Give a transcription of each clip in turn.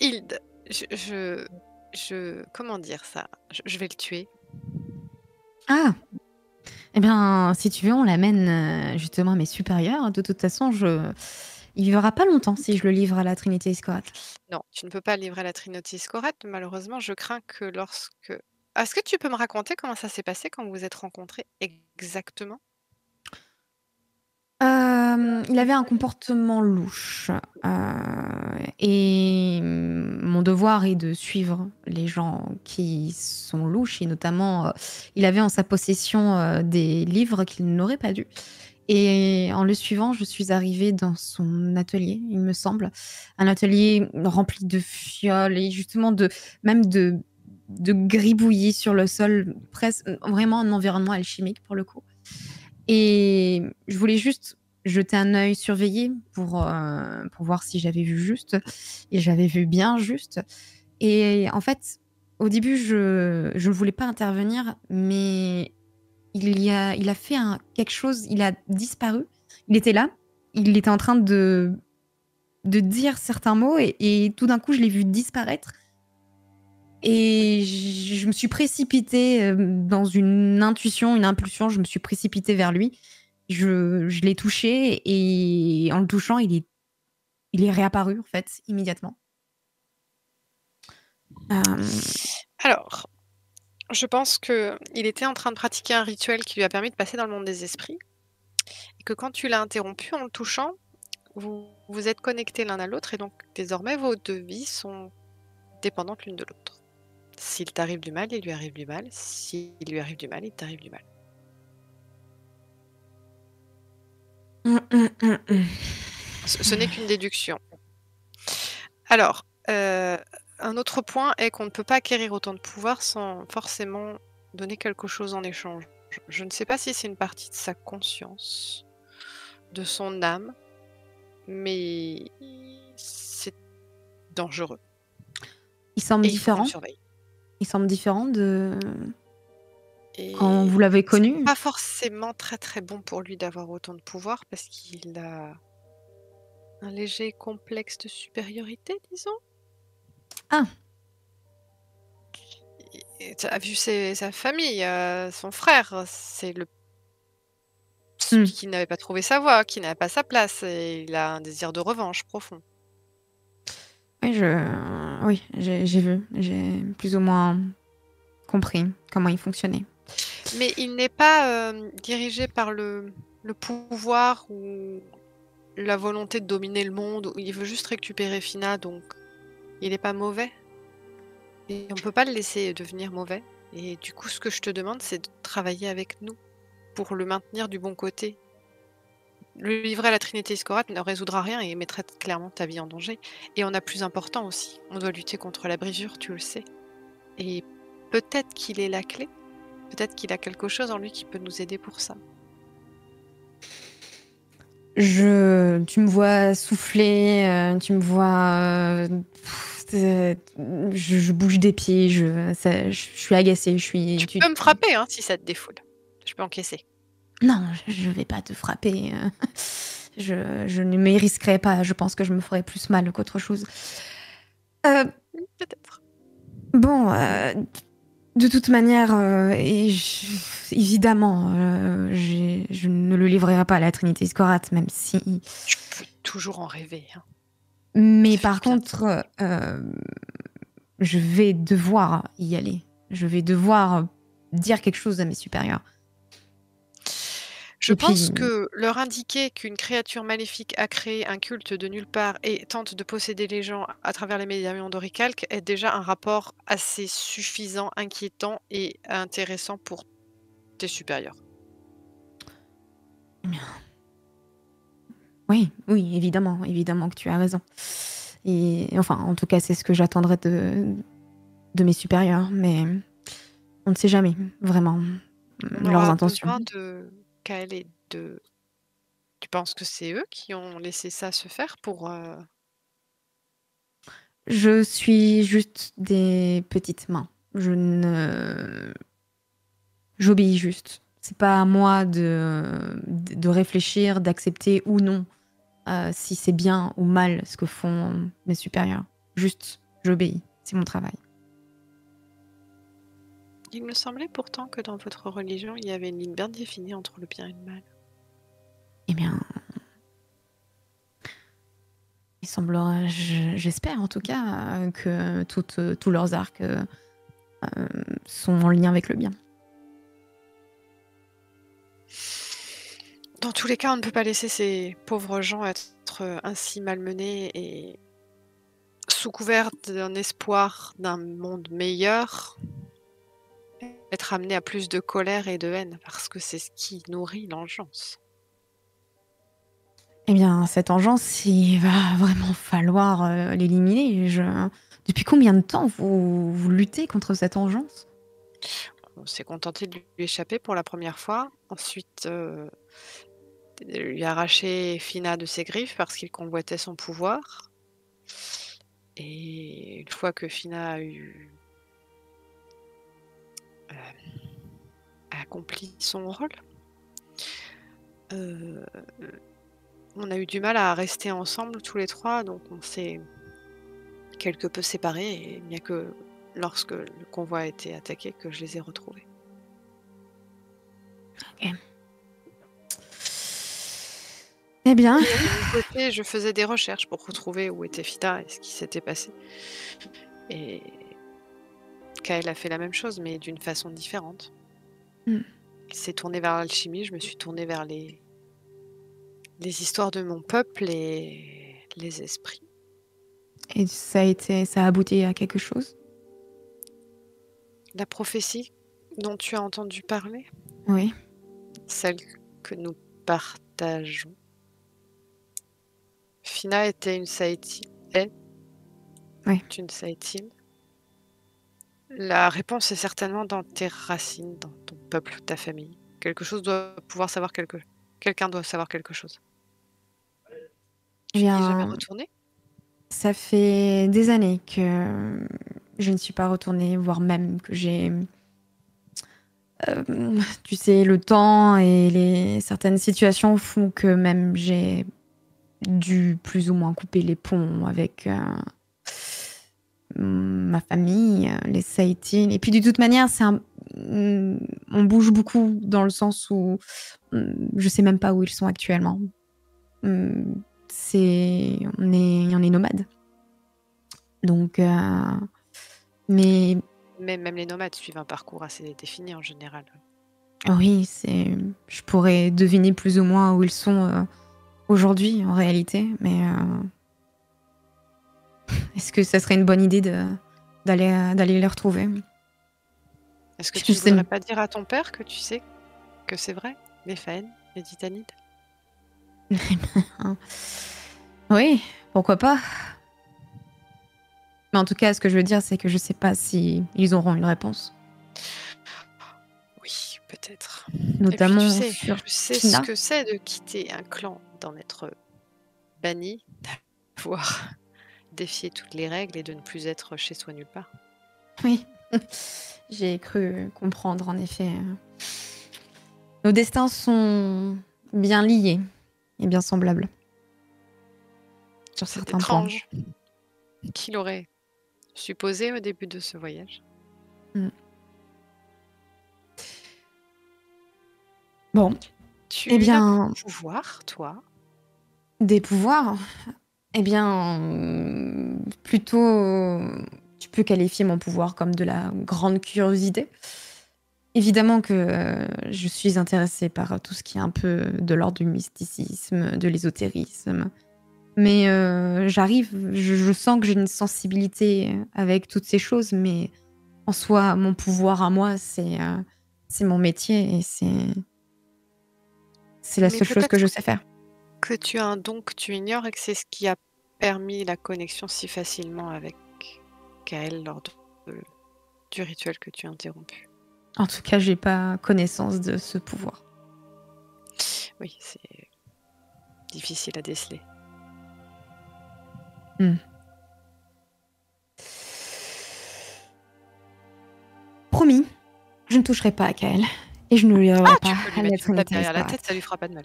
Hilde, comment dire ça? Je vais le tuer. Ah! Eh bien, si tu veux, on l'amène, justement à mes supérieurs. De toute façon, il vivra pas longtemps si je le livre à la Trinité Scoras. Non, tu ne peux pas livrer la Trinotis Scorat. Malheureusement, je crains que lorsque est-ce que tu peux me raconter comment ça s'est passé quand vous vous êtes rencontrés exactement? Il avait un comportement louche, et mon devoir est de suivre les gens qui sont louches et notamment, il avait en sa possession, des livres qu'il n'aurait pas dû et en le suivant, je suis arrivée dans son atelier, il me semble. Un atelier rempli de fioles et justement même de gribouillis sur le sol, presque vraiment un environnement alchimique pour le coup. Et je voulais juste jeter un œil, surveiller pour voir si j'avais vu juste et j'avais vu bien juste et en fait, au début, je ne voulais pas intervenir, mais il a fait quelque chose, il a disparu. Il était là, il était en train de dire certains mots et tout d'un coup, je l'ai vu disparaître et je me suis précipitée, dans une intuition, une impulsion, je me suis précipitée vers lui. Je l'ai touché et en le touchant, il est réapparu, en fait, immédiatement. Hem, Alors, je pense qu'il était en train de pratiquer un rituel qui lui a permis de passer dans le monde des esprits et que quand tu l'as interrompu en le touchant, vous vous êtes connectés l'un à l'autre et donc désormais vos 2 vies sont dépendantes l'une de l'autre. S'il t'arrive du mal, il lui arrive du mal. S'il lui arrive du mal, il t'arrive du mal. mmh, mmh, mmh, mmh. Ce n'est qu'une déduction. Alors, un autre point est qu'on ne peut pas acquérir autant de pouvoir sans forcément donner quelque chose en échange. Je ne sais pas si c'est une partie de sa conscience, de son âme, mais c'est dangereux Il semble et il faut qu'on le différent? surveille Il semble différent de quand vous et l'avez c'est connu? pas forcément très, très bon pour lui d'avoir autant de pouvoir parce qu'il a un léger complexe de supériorité, disons. Ah! Et tu as vu sa famille, son frère, c'est le Mmh. celui qui n'avait pas trouvé sa voie, qui n'avait pas sa place et il a un désir de revanche profond. Oui, j'ai vu, j'ai plus ou moins compris comment il fonctionnait. Mais il n'est pas, dirigé par le pouvoir ou la volonté de dominer le monde, il veut juste récupérer Fina, donc il est pas mauvais et on peut pas le laisser devenir mauvais et du coup, ce que je te demande, c'est de travailler avec nous pour le maintenir du bon côté. Le livrer à la Trinité Scoras ne résoudra rien et mettrait clairement ta vie en danger et on a plus important aussi, on doit lutter contre la brisure, tu le sais et peut-être qu'il est la clé, peut-être qu'il a quelque chose en lui qui peut nous aider pour ça. Tu me vois souffler, tu me vois, c'est je bouge des pieds, je suis agacée, je suis Tu tu peux me frapper, hein, si ça te défoule. Je peux encaisser. non, je vais pas te frapper, je ne m'y risquerai pas, je pense que je me ferais plus mal qu'autre chose. Heu, Mmh, peut-être. bon, de toute manière, évidemment, je ne le livrerai pas à la Trinité Scoras, même si Tu peux toujours en rêver, hein. mais Ça fait du par bien de contre, je vais devoir y aller. Je vais devoir dire quelque chose à mes supérieurs Je et puis pense que leur indiquer qu'une créature maléfique a créé un culte de nulle part et tente de posséder les gens à travers les médiums d'oricalque est déjà un rapport assez suffisant, inquiétant et intéressant pour tes supérieurs. oui, oui, évidemment, évidemment que tu as raison et enfin, en tout cas, c'est ce que j'attendrai de mes supérieurs, mais on ne sait jamais vraiment, On leurs aura intentions. besoin de Kael et de tu penses que c'est eux qui ont laissé ça se faire pour, Je suis juste des petites mains. Je ne J'obéis juste. C'est pas à moi de réfléchir, d'accepter ou non, si c'est bien ou mal ce que font mes supérieurs. Juste. j'obéis. C'est mon travail. Il me semblait pourtant que dans votre religion, il y avait une ligne bien définie entre le bien et le mal. Eh bien, il semblerait, j'espère en tout cas, que tous leurs arcs sont en lien avec le bien. Dans tous les cas, on ne peut pas laisser ces pauvres gens être ainsi malmenés et sous couvert d'un espoir d'un monde meilleur, être amenés à plus de colère et de haine, parce que c'est ce qui nourrit l'engeance. Eh bien, cette engeance, il va vraiment falloir l'éliminer. Depuis combien de temps vous luttez contre cette engeance? On s'est contenté de lui échapper pour la première fois. Ensuite, de lui arracher Fina de ses griffes parce qu'il convoitait son pouvoir. Et une fois que Fina a accompli son rôle, euh, on a eu du mal à rester ensemble tous les trois, donc on s'est quelque peu séparés, et il n'y a que lorsque le convoi a été attaqué que je les ai retrouvés. Ok. Eh bien, Et de mon côté, je faisais des recherches pour retrouver où était Fina et ce qui s'était passé. Et Kael a fait la même chose, mais d'une façon différente. Hmm. Il s'est tourné vers l'alchimie, je me suis tournée vers les histoires de mon peuple et les esprits. et ça a abouti à quelque chose? La prophétie dont tu as entendu parler, Oui. celle que nous partageons. Fina était une Saïtine. Oui. Une Saïtine. La réponse est certainement dans tes racines, dans ton peuple, ta famille. Quelqu'un doit savoir quelque chose. Eh Tu n'y es jamais bien, retourné? ça fait des années que je ne suis pas retournée, voire même que j'ai, tu sais, le temps et certaines situations font que même j'ai dû plus ou moins couper les ponts avec ma famille, les Saïtines. Et puis de toute manière, on bouge beaucoup dans le sens où je sais même pas où ils sont actuellement. On est nomades. Donc, mais Mais même les nomades suivent un parcours assez défini en général. oui, je pourrais deviner plus ou moins où ils sont aujourd'hui en réalité. Mais est-ce que ça serait une bonne idée d'aller les retrouver? Est-ce que Je tu ne sais. voudrais pas dire à ton père que tu sais que c'est vrai, les Faen, les Titanides? Oui, pourquoi pas. Mais en tout cas, ce que je veux dire, c'est que je sais pas si ils auront une réponse. Oui, peut-être. Et puis tu Notamment sais, sur je sais ce Fina. que c'est de quitter un clan, d'en être banni, voire défier toutes les règles et de ne plus être chez soi nulle part. Oui, j'ai cru comprendre en effet. Nos destins sont bien liés et bien semblables sur C'est certains points. étrange. Qui l'aurait supposé au début de ce voyage? Mm. Bon, Tu eh as bien, pouvoir, toi? des pouvoirs. Eh bien, plutôt, tu peux qualifier mon pouvoir comme de la grande curiosité. Évidemment que je suis intéressée par tout ce qui est un peu de l'ordre du mysticisme, de l'ésotérisme. Mais je sens que j'ai une sensibilité avec toutes ces choses, mais en soi, mon pouvoir à moi, c'est mon métier et c'est la Mais seule chose que peut-être je sais faire. que tu as un don que tu ignores et que c'est ce qui a permis la connexion si facilement avec Kael lors du rituel que tu as interrompu. En tout cas, j'ai pas connaissance de ce pouvoir. Oui, c'est difficile à déceler. Hmm. Promis, je ne toucherai pas à Kael et je ne lui Ah, aurai tu pas peux lui à mettre mettre une une tape éterisse derrière la par la tête, ça tête. lui fera pas de mal.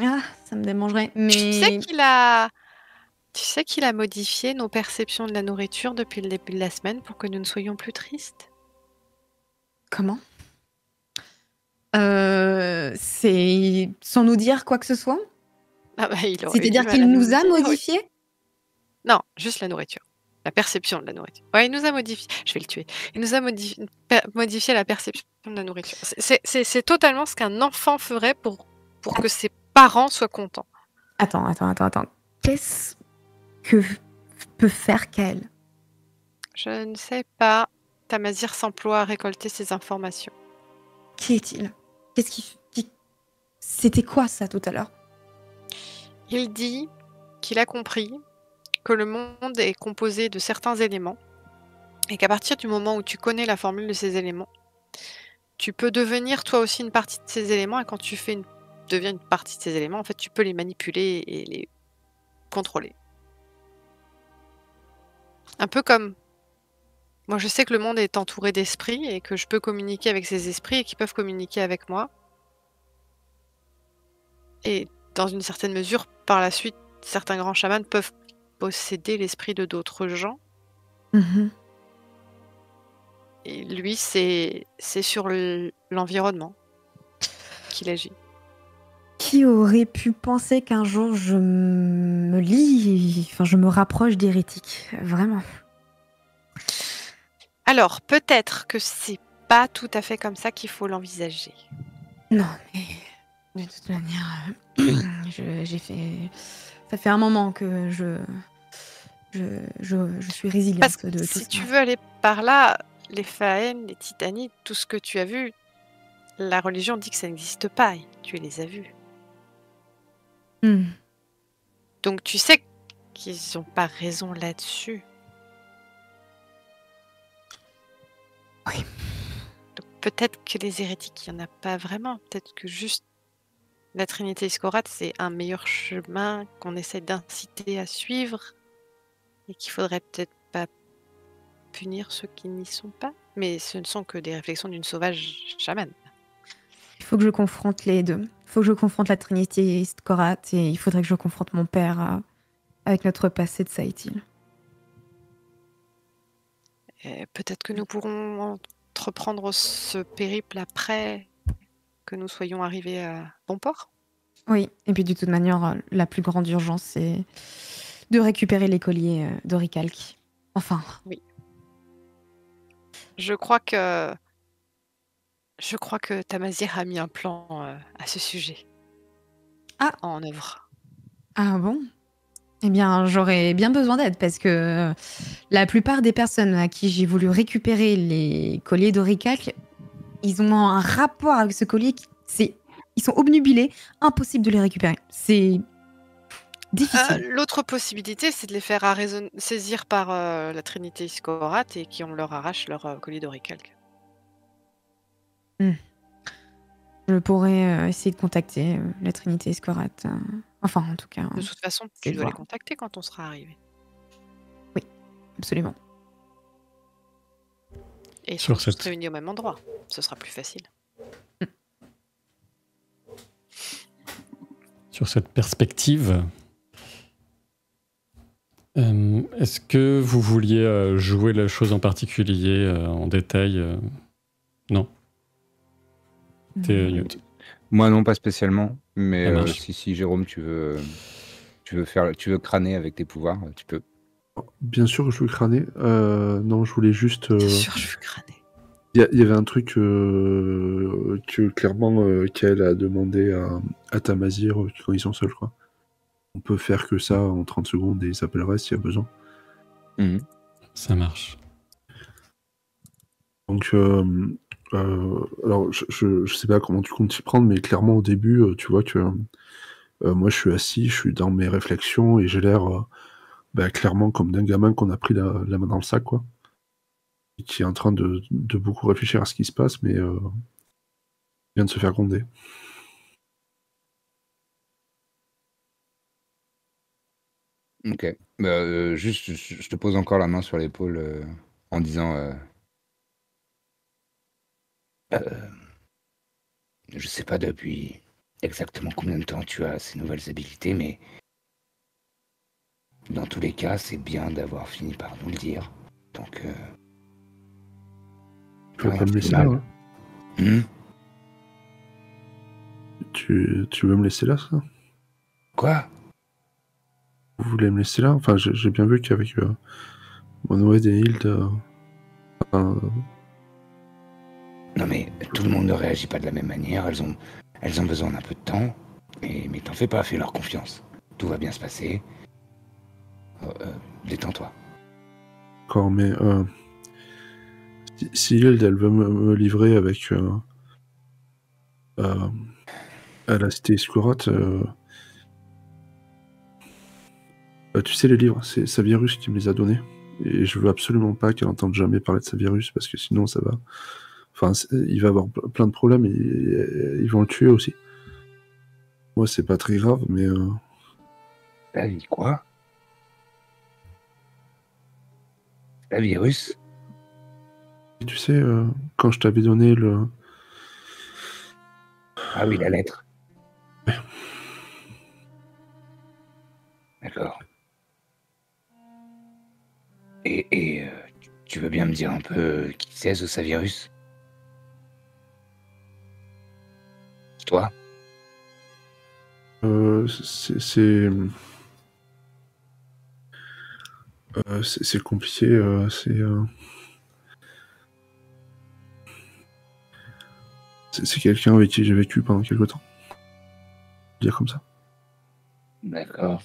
Ah, ça me démangerait, Tu sais mais qu'il a Tu sais qu'il a modifié nos perceptions de la nourriture depuis le début de la semaine pour que nous ne soyons plus tristes? Comment? C'est sans nous dire quoi que ce soit? Ah bah, il aurait eu du C'est-à-dire mal à qu'il nous nous le a dire, oui. modifiés? Non, juste la nourriture. La perception de la nourriture. Ouais, il nous a modifié je vais le tuer. Il nous a modifié la perception de la nourriture. C'est totalement ce qu'un enfant ferait pour que ses parents soient contents. Attends. Qu'est-ce que peut faire Kael? Je ne sais pas. Tamazir s'emploie à récolter ces informations. Qui est-il? Qu'est-ce qui c'était quoi ça tout à l'heure? Il dit qu'il a compris que le monde est composé de certains éléments et qu'à partir du moment où tu connais la formule de ces éléments, tu peux devenir toi aussi une partie de ces éléments et quand deviens une partie de ces éléments, en fait, tu peux les manipuler et les contrôler. Un peu comme moi, je sais que le monde est entouré d'esprits et que je peux communiquer avec ces esprits et qu'ils peuvent communiquer avec moi. Et dans une certaine mesure, par la suite, certains grands chamans peuvent posséder l'esprit de d'autres gens. Mmh. Et lui, c'est sur l'environnement qu'il agit. Qui aurait pu penser qu'un jour je je me rapproche d'hérétiques? Vraiment. Alors, peut-être que c'est pas tout à fait comme ça qu'il faut l'envisager. Non, mais de toute manière, je j'ai fait ça fait un moment que je suis Parce que résiliente de tout si ça. tu veux aller par là, les Faen, les Titanides, tout ce que tu as vu, la religion dit que ça n'existe pas et tu les as vus. Mmh. Donc tu sais qu'ils ont pas raison là-dessus. Oui. Donc peut-être que les hérétiques, il y en a pas vraiment. Peut-être que juste la Trinité Scorat, c'est un meilleur chemin qu'on essaie d'inciter à suivre et qu'il faudrait peut-être pas punir ceux qui n'y sont pas. Mais ce ne sont que des réflexions d'une sauvage chamane. Il faut que je confronte les 2. Il faut que je confronte la Trinité Skorat et il faudrait que je confronte mon père, avec notre passé de Saïtil. Et peut-être que nous pourrons entreprendre ce périple après que nous soyons arrivés à bon port. Oui, et puis de toute manière, la plus grande urgence, c'est de récupérer les colliers, d'Orichalque. Enfin, Oui. Je crois que je crois que Tamazir a mis un plan, à ce sujet ah! en œuvre. Ah bon? Eh bien, j'aurais bien besoin d'aide parce que, la plupart des personnes à qui j'ai voulu récupérer les colliers d'Orichalque, ils ont un rapport avec ce collier qui ils sont obnubilés, impossible de les récupérer. C'est difficile. L'autre possibilité, c'est de les faire saisir par, la Trinité Scorat et qu'on leur arrache leur, collier d'oricalque. Mmh. Je pourrais, essayer de contacter, la Trinité Scorat, enfin, en tout cas, De toute façon, tu essayer de dois les voir. contacter quand on sera arrivé Oui, absolument. et ils seront Sur tous cette, réunis au même endroit. Ce sera plus facile. Mmh. sur cette perspective, est-ce que vous vouliez jouer la chose en particulier en détail Non. Mmh. Newt. Moi non, pas spécialement. Ça Mais marche. si Jérôme, tu veux crâner avec tes pouvoirs, tu peux. Bien sûr, je veux crâner. Non, je voulais juste. Bien sûr, je veux crâner. Il y avait un truc que clairement qu'elle a demandé à Tamazir quand ils sont seuls, quoi. On peut faire que ça en 30 secondes et il s'appellerait s'il y a besoin. Mhm. Ça marche. Donc, alors, je sais pas comment tu comptes t'y prendre, mais clairement au début, tu vois que moi je suis assis, je suis dans mes réflexions et j'ai l'air clairement comme d'un gamin qu'on a pris la main dans le sac, quoi. Et qui est en train de beaucoup réfléchir à ce qui se passe, mais vient de se faire gronder. Ok. Juste, je te pose encore la main sur l'épaule en disant je sais pas depuis exactement combien de temps tu as ces nouvelles habilités, mais dans tous les cas, c'est bien d'avoir fini par nous le dire. Donc, Tu veux rien pas me de laisser mal. là, ouais? Tu veux me laisser là, ça? Quoi? Vous voulez me laisser là? Enfin, j'ai bien vu qu'avec Monwed et Hild, enfin, Non mais tout le monde ne réagit pas de la même manière, elles ont besoin d'un peu de temps, mais t'en fais pas, fais-leur confiance. Tout va bien se passer. Détends-toi. d'accord, mais si Hild, elle veut me livrer avec à la cité Escurot, tu sais, les livres, c'est Savirus qui me les a donnés. Et je veux absolument pas qu'elle entende jamais parler de Savirus, parce que sinon ça va... Enfin, il va avoir plein de problèmes, et ils vont le tuer aussi. Moi, c'est pas très grave, mais... La vie quoi? La virus? tu sais, quand je t'avais donné le... Ah oui, la lettre. Ouais. D'accord. Et tu veux bien me dire un peu qui c'est ce Savirus? Toi? C'est compliqué, c'est quelqu'un avec qui j'ai vécu pendant quelque temps. Dire comme ça. D'accord.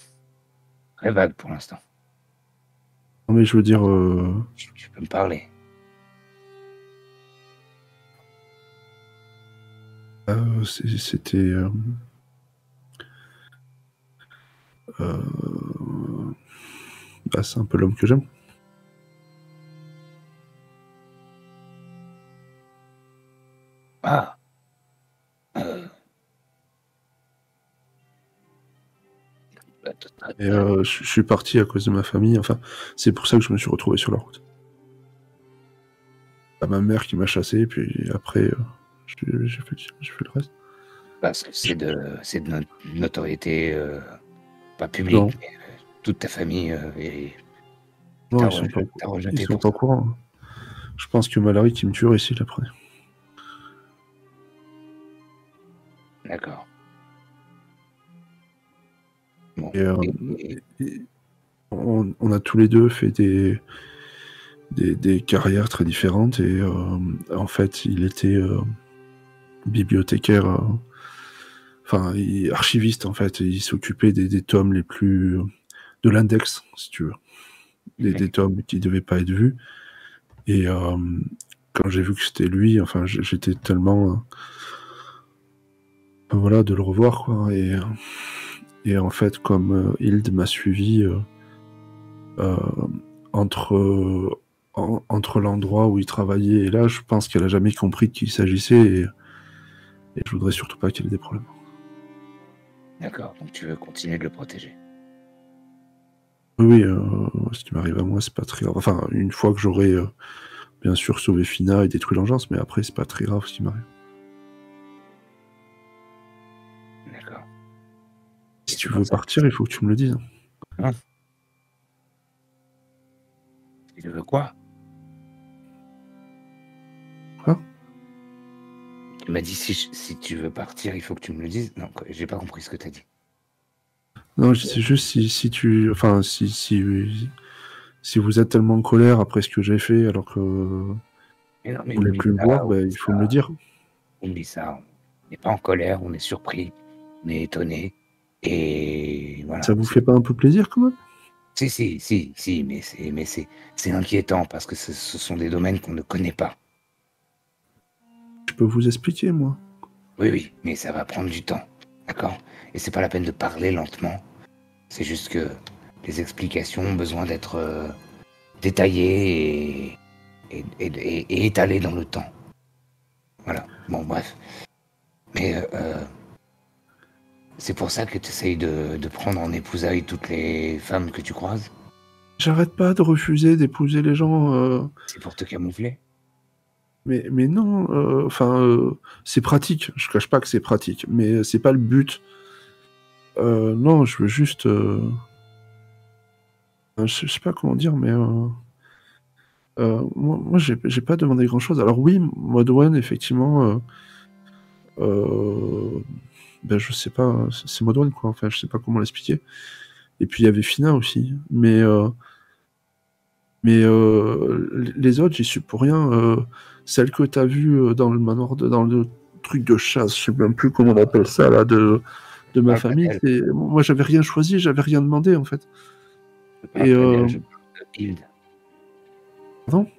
Très vague pour l'instant. Non mais je veux dire... Tu peux me parler. C'était... bah, c'est un peu l'homme que j'aime. Ah. Et je suis parti à cause de ma famille. Enfin, c'est pour ça que je me suis retrouvé sur la route. À ma mère qui m'a chassé, puis après, j'ai fait le reste. Parce que c'est de notoriété pas publique, Non. mais toute ta famille est... Non, t'as rejeté ils sont pour pas ça. au courant. Je pense que Mallory qui me tuerait s'il l'apprenait. D'accord. Bon. Et on a tous les deux fait des carrières très différentes et en fait, il était bibliothécaire, enfin, archiviste en fait. Il s'occupait des tomes les plus... de l'index, si tu veux. Des tomes qui devaient pas être vus. Et quand j'ai vu que c'était lui, enfin, j'étais tellement... voilà, de le revoir, quoi. Et en fait, comme Hild m'a suivi entre l'endroit où il travaillait et là, je pense qu'elle a jamais compris de qui il s'agissait et je voudrais surtout pas qu'il ait des problèmes. D'accord, donc tu veux continuer de le protéger. Oui, ce qui m'arrive à moi, c'est pas très grave. Enfin, une fois que j'aurai bien sûr sauvé Fina et détruit l'engeance, mais après, c'est pas très grave ce qui m'arrive. D'accord. Si tu veux partir, il faut que tu me le dises. Hein? Tu veux quoi? Quoi? Tu m'as dit si tu veux partir, il faut que tu me le dises. Non, j'ai pas compris ce que t'as dit. Non, c'est juste si tu... Enfin, si vous êtes tellement en colère après ce que j'ai fait, alors que vous voulez plus me voir, bah, il faut me le dire. Oublie ça. On n'est pas en colère, on est surpris, on est étonné. Et voilà. Ça vous fait pas un peu plaisir, quand même? Si, mais c'est inquiétant parce que ce sont des domaines qu'on ne connaît pas. Je peux vous expliquer, moi. Oui, mais ça va prendre du temps, d'accord? Et c'est pas la peine de parler lentement. C'est juste que les explications ont besoin d'être détaillées et étalées dans le temps. Voilà, bon, bref. Mais c'est pour ça que tu essayes de prendre en épousailles toutes les femmes que tu croises? J'arrête pas de refuser d'épouser les gens. C'est pour te camoufler? Mais non, c'est pratique. Je cache pas que c'est pratique, mais c'est pas le but. Non, je veux juste... Je sais pas comment dire, mais moi j'ai pas demandé grand-chose. Alors oui, Modwen, effectivement, ben, je sais pas, c'est Modwen, quoi. Enfin, je sais pas comment l'expliquer. Et puis il y avait Fina aussi. Mais les autres, j'y suis pour rien. Celle que t'as vue dans le manoir, dans le truc de chasse, je sais même plus comment on appelle ça, là, de ma Parle pas famille. d'elle. Moi, j'avais rien choisi, j'avais rien demandé, en fait. Je parle Et pas d'elle, je parle de Hilde. pardon.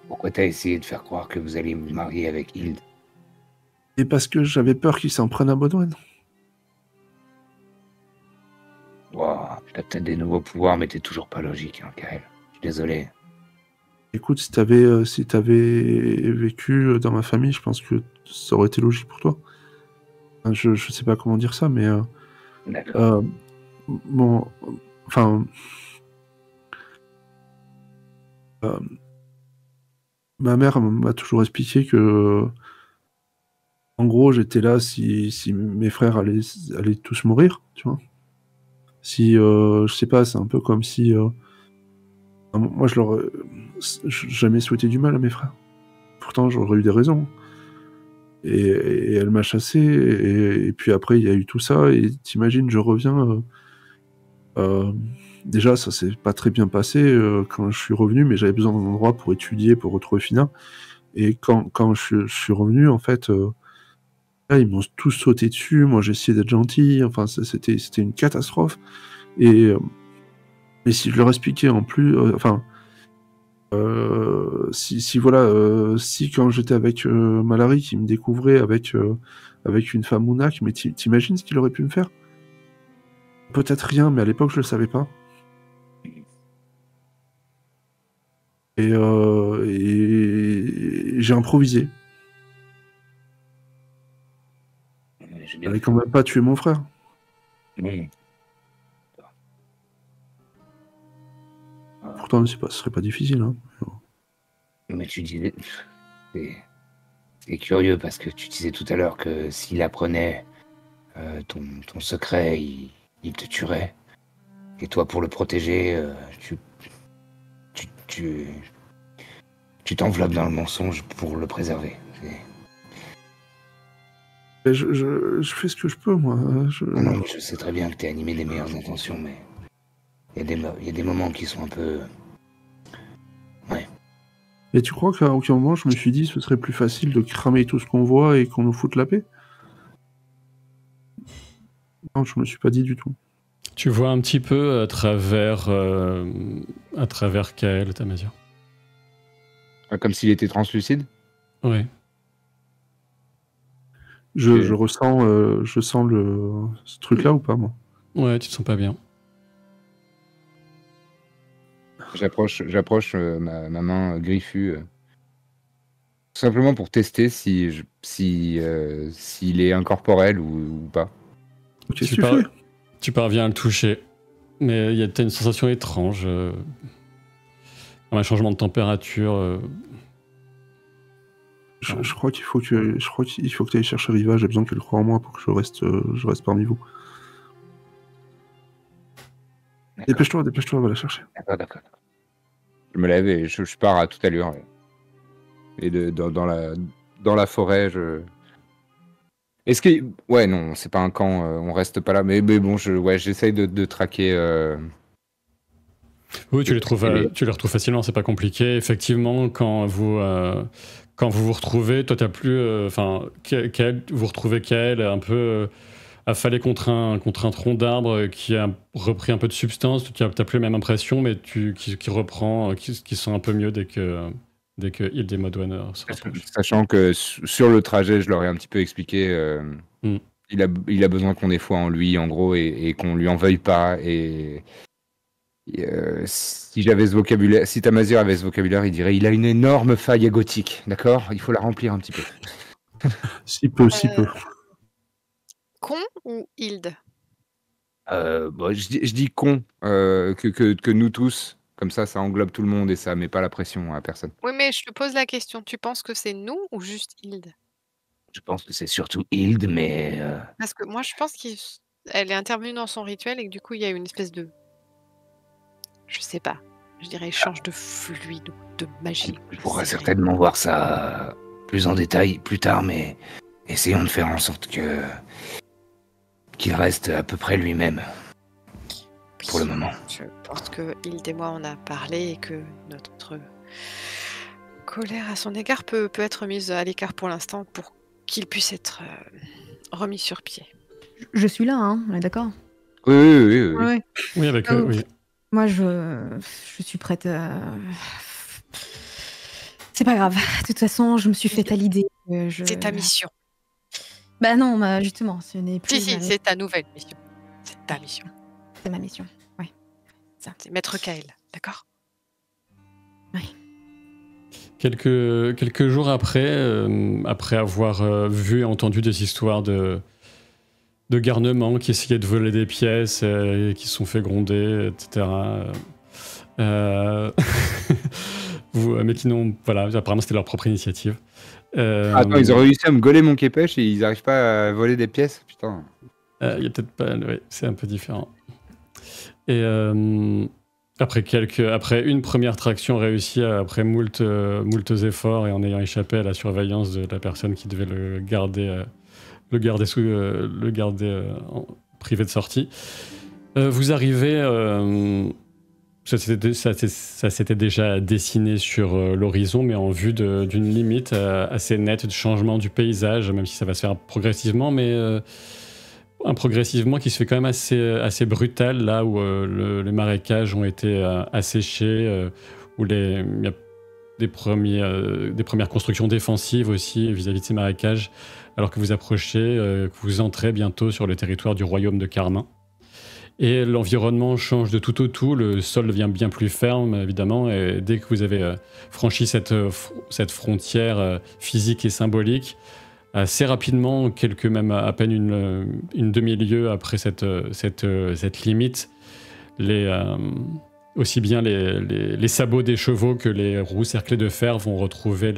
Pourquoi t'as essayé de faire croire que vous alliez vous marier avec Hilde? Et parce que j'avais peur qu'ils s'en prennent à Baudouin. Wow, t'as peut-être des nouveaux pouvoirs, mais t'es toujours pas logique, hein, Kael. Je suis désolé. Écoute, si t'avais vécu dans ma famille, je pense que ça aurait été logique pour toi. Enfin, je sais pas comment dire ça, mais D'accord. bon, enfin, euh, ma mère m'a toujours expliqué que, en gros, j'étais là si mes frères allaient tous mourir, tu vois. Si, je sais pas, c'est un peu comme si, moi, je leur jamais souhaité du mal à mes frères. Pourtant, j'aurais eu des raisons. Et elle m'a chassé, et puis après, il y a eu tout ça, et t'imagines, je reviens. Déjà, ça s'est pas très bien passé quand je suis revenu, mais j'avais besoin d'un endroit pour étudier, pour retrouver Fina. Et quand je suis revenu, en fait, là, ils m'ont tous sauté dessus. Moi, j'ai essayé d'être gentil. Enfin, c'était une catastrophe. Et, et si je leur expliquais en plus, enfin, si voilà, si quand j'étais avec Malary, qui me découvrait avec une femme Mounak, mais t'imagines ce qu'il aurait pu me faire? Peut-être rien, mais à l'époque, je le savais pas. Et j'ai improvisé. J'ai bien J'avais fait. quand même pas tué mon frère. Bon. Pourtant, ce serait pas difficile. Hein. Mais tu disais. C'est c'est curieux parce que tu disais tout à l'heure que s'il apprenait ton secret, il te tuerait. Et toi, pour le protéger, tu, tu, tu t'enveloppes dans le mensonge pour le préserver. Et je fais ce que je peux, moi. Non, mais je sais très bien que t'es animé des meilleures intentions, mais il y a des moments qui sont un peu. Ouais. Et tu crois qu'à aucun moment, je me suis dit ce serait plus facile de cramer tout ce qu'on voit et qu'on nous foute la paix? Non, je me suis pas dit du tout. Tu vois un petit peu à travers Kael, Tamazia. Comme s'il était translucide. Ouais. Je ressens, je sens ce truc-là ou pas, moi? Ouais, tu te sens pas bien. J'approche ma main griffue. Tout simplement pour tester s'il est incorporel ou pas. Qu'est-ce que tu fais? Tu parviens à le toucher, mais t'as une sensation étrange, comme un changement de température. Je crois qu'il faut que tu ailles chercher Riva. J'ai besoin qu'elle croie en moi pour que je reste parmi vous. Dépêche-toi, va la chercher. D'accord. Je me lève et je pars à toute allure. Et dans la forêt, Est-ce que... Ouais, non, c'est pas un camp, on reste pas là. Mais bon, j'essaye de traquer... Oui, tu les retrouves facilement, c'est pas compliqué. Effectivement, quand vous vous retrouvez, toi t'as plus... vous retrouvez Kael un peu affalé contre un tronc d'arbre qui a repris un peu de substance. Tu n'as plus la même impression, mais qui reprend, qui sent un peu mieux dès que Hilde et Modwen se rapprochent. Sachant que sur le trajet, je leur ai un petit peu expliqué... Il a besoin qu'on ait foi en lui, en gros, et qu'on lui en veuille pas. Et si j'avais ce vocabulaire, si Tamazir avait ce vocabulaire, il dirait il a une énorme faille égotique, d'accord? Il faut la remplir un petit peu. Si peu. Con ou Hilde? Bon, je dis con, que nous tous, comme ça englobe tout le monde et ça met pas la pression à personne. Oui, mais je te pose la question, tu penses que c'est nous ou juste Hilde? Je pense que c'est surtout Hilde, mais. Parce que moi, je pense qu'elle est intervenue dans son rituel et que du coup, il y a eu une espèce de je sais pas. Je dirais échange de fluide ou de magie. On pourra certainement voir ça plus en détail plus tard, mais essayons de faire en sorte qu'il reste à peu près lui-même pour le moment. Je pense que Hilde et moi on a parlé et que notre colère à son égard peut être mise à l'écart pour l'instant pour qu'il puisse être remis sur pied. Je suis là, hein, on est d'accord? Oui. Ouais. Oui, avec eux, oui. Moi, je suis prête à... C'est pas grave. De toute façon, je me suis fait à l'idée. C'est ta mission. Bah non, justement, ce n'est plus... Si, c'est ta nouvelle mission. C'est ta mission. C'est ma mission, ouais. C'est Maître Kael, d'accord? Oui. Quelques jours après, après avoir vu et entendu des histoires de garnements qui essayaient de voler des pièces et qui se sont fait gronder, etc. Mais qui n'ont... Voilà, apparemment c'était leur propre initiative. Attends, ils ont réussi à me gauler mon képèche et ils n'arrivent pas à voler des pièces? Putain. Il y a peut-être pas... Oui, c'est un peu différent. Et après une première traction réussie, après moult efforts et en ayant échappé à la surveillance de la personne qui devait le garder privé de sortie, vous arrivez... ça s'était déjà dessiné sur l'horizon, mais en vue d'une limite assez nette de changement du paysage, même si ça va se faire progressivement, mais un progressivement qui se fait quand même assez brutal, là où les marécages ont été asséchés, où il y a des premières constructions défensives aussi vis-à-vis de ces marécages, alors que vous approchez, que vous entrez bientôt sur le territoire du royaume de Carmin. Et l'environnement change de tout au tout, le sol devient bien plus ferme, évidemment, et dès que vous avez franchi cette frontière physique et symbolique, assez rapidement, même à peine une demi-lieue après cette limite, aussi bien les sabots des chevaux que les roues cerclées de fer vont retrouver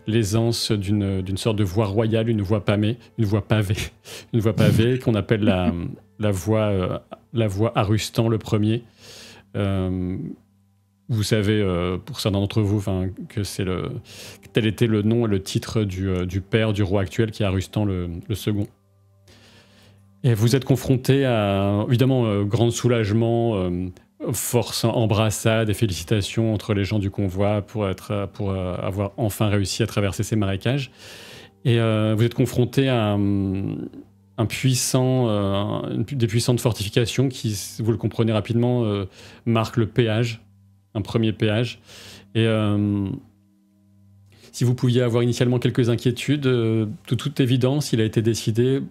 l'aisance d'une sorte de voie royale, une voie pavée qu'on appelle la voie Arustan le Premier. Vous savez, pour certains d'entre vous, que tel était le nom et le titre du père du roi actuel, qui est Arustan le second. Et vous êtes confronté à, évidemment, grand soulagement, force, embrassade et félicitations entre les gens du convoi pour avoir enfin réussi à traverser ces marécages. Et vous êtes confronté à des puissantes fortifications qui, vous le comprenez rapidement, marquent le péage, un premier péage. Et si vous pouviez avoir initialement quelques inquiétudes, de toute évidence, il a été décidé,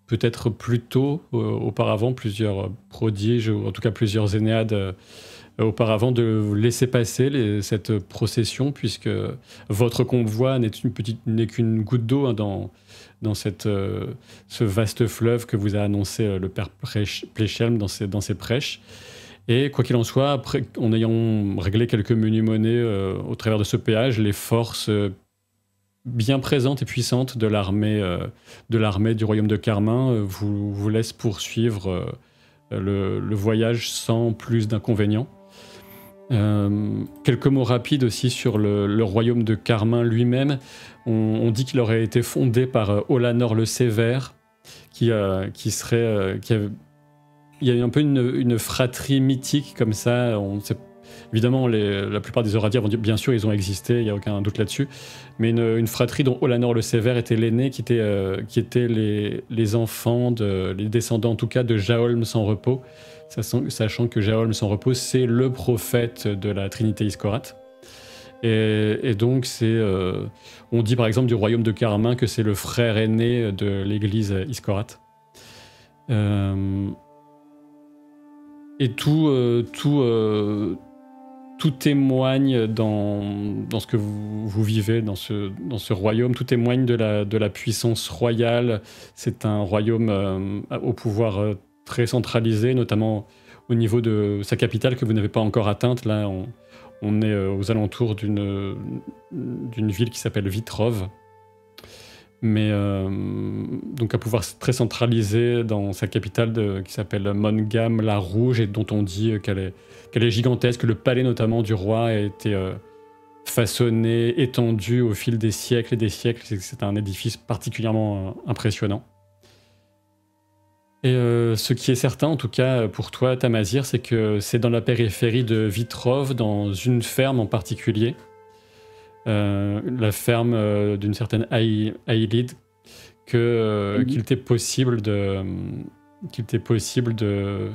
peut-être plus tôt auparavant, plusieurs prodiges, ou en tout cas plusieurs Énéades auparavant, de laisser passer cette procession, puisque votre convoi n'est qu'une goutte d'eau dans ce vaste fleuve que vous a annoncé le père Pléchelm dans ses prêches. Et quoi qu'il en soit, après, en ayant réglé quelques menus monnaies au travers de ce péage, les forces bien présentes et puissantes de l'armée du royaume de Carmin vous laissent poursuivre le voyage sans plus d'inconvénients. Quelques mots rapides aussi sur le royaume de Carmin lui-même. On dit qu'il aurait été fondé par Olanor le Sévère, il y a un peu une fratrie mythique comme ça. Évidemment, la plupart des Oradiens vont dire, bien sûr, ils ont existé, il n'y a aucun doute là-dessus, mais une fratrie dont Olanor le Sévère était l'aîné, qui était les enfants, les descendants en tout cas de Jaholm sans repos, sachant que Jaholm sans repos, c'est le prophète de la Trinité Iskorat. Et donc, on dit par exemple du royaume de Carmin que c'est le frère aîné de l'église Iskorat. Et tout témoigne dans ce que vous vivez, dans ce royaume, tout témoigne de la puissance royale. C'est un royaume au pouvoir très centralisé, notamment au niveau de sa capitale que vous n'avez pas encore atteinte. Là, on est aux alentours d'une ville qui s'appelle Vitrov. donc un pouvoir très centralisé dans sa capitale qui s'appelle Mongam la Rouge, et dont on dit qu'elle est gigantesque. Le palais notamment du roi a été façonné, étendu au fil des siècles et des siècles. C'est un édifice particulièrement impressionnant. Et ce qui est certain, en tout cas pour toi, Tamazir, c'est que c'est dans la périphérie de Vitrov, dans une ferme en particulier, la ferme d'une certaine Ailid, qu'il t'est possible de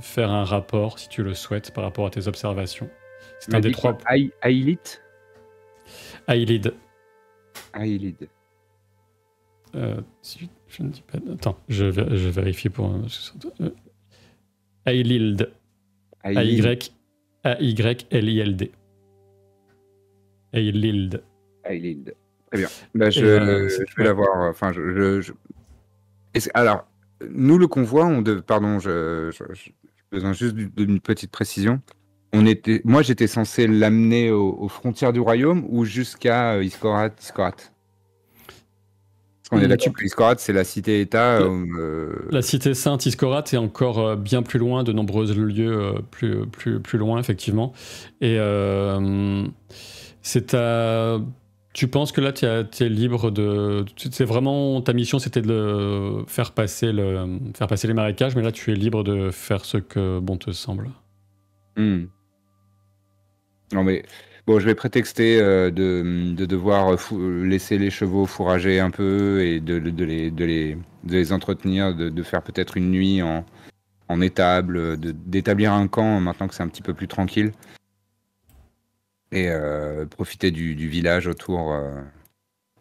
faire un rapport, si tu le souhaites, par rapport à tes observations. C'est un des trois. Ailid. Ailid. Ailid. Si je ne dis pas. Attends, je vérifie pour. Ailild. A-Y-L-I-L-D. Ailild. Ailid. Très bien. Bah, je vais la voir. Enfin, alors, nous, le convoi, pardon, j'ai besoin juste d'une petite précision. Moi, j'étais censé l'amener aux frontières du royaume ou jusqu'à Iskorat. On est d'accord que Iskorat, c'est la cité-État. La cité sainte Iskorat est encore bien plus loin, de nombreux lieux plus loin, effectivement. Et tu penses que là, tu es libre de. C'est vraiment ta mission, c'était de faire passer les marécages, mais là, tu es libre de faire ce que bon te semble. Non, mais bon, je vais prétexter de devoir laisser les chevaux fourrager un peu et de les entretenir, de faire peut-être une nuit en étable, d'établir un camp maintenant que c'est un petit peu plus tranquille. Et profiter du village autour.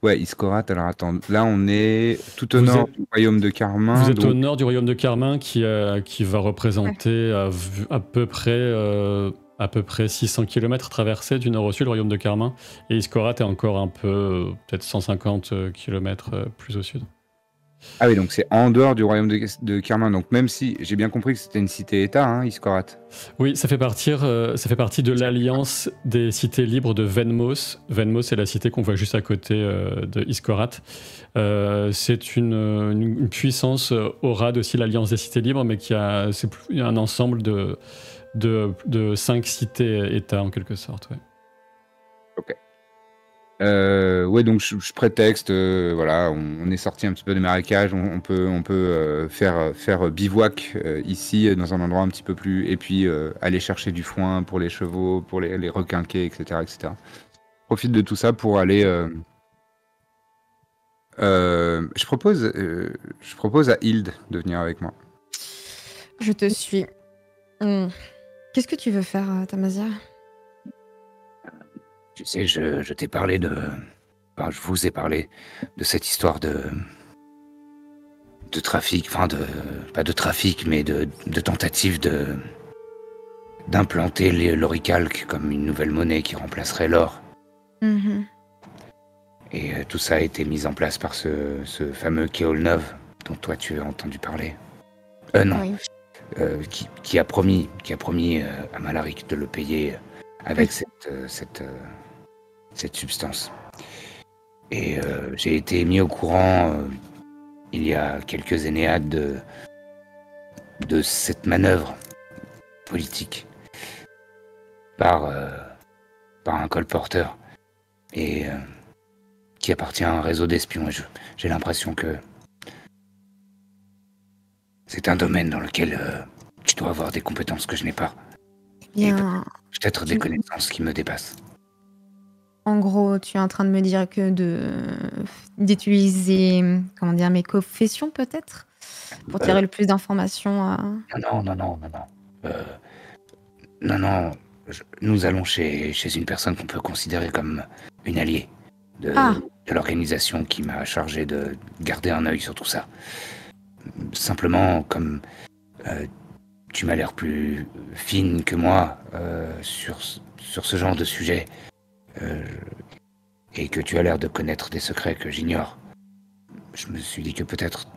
Ouais, Iskorat, alors attends, là on est tout au nord du royaume de Carmin. Vous êtes au nord du royaume de Carmin qui va représenter à peu près 600 km traversés du nord au sud, le royaume de Carmin. Et Iskorat est encore un peu, peut-être 150 km plus au sud. Ah oui, donc c'est en dehors du royaume de Carmin. Donc même si j'ai bien compris que c'était une cité-État, hein, Iskorat. Oui, ça fait partie de l'alliance des cités libres de Venmos. Venmos, c'est la cité qu'on voit juste à côté de Iskorat. C'est une puissance aura aussi, l'alliance des cités libres, mais c'est un ensemble de 5 cités-États en quelque sorte. Ouais. Ok. Ouais, donc je prétexte, voilà, on est sorti un petit peu des marécages, on peut faire bivouac ici, dans un endroit un petit peu plus, et puis aller chercher du foin pour les chevaux, pour les requinquer, etc., etc. Profite de tout ça pour aller. Je propose à Hild de venir avec moi. Je te suis. Qu'est-ce que tu veux faire, Tamazir? Tu sais, je t'ai parlé je vous ai parlé de cette histoire de trafic, enfin pas de trafic, mais de tentative d'implanter l'oricalque comme une nouvelle monnaie qui remplacerait l'or. Mhm. Et tout ça a été mis en place par ce fameux Keolnov dont toi tu as entendu parler. Non. Oui. Qui a promis à Malaric de le payer avec cette substance. Et j'ai été mis au courant il y a quelques énéades de cette manœuvre politique par un colporteur et qui appartient à un réseau d'espions. Et j'ai l'impression que c'est un domaine dans lequel tu dois avoir des compétences que je n'ai pas. Bien. Peut-être des connaissances qui me dépassent. En gros, tu es en train de me dire que d'utiliser, comment dire, mes confessions peut-être pour tirer le plus d'informations. Non. Nous allons chez une personne qu'on peut considérer comme une alliée de l'organisation qui m'a chargé de garder un œil sur tout ça. Simplement, comme tu m'as l'air plus fine que moi sur ce genre de sujet, et que tu as l'air de connaître des secrets que j'ignore, je me suis dit que peut-être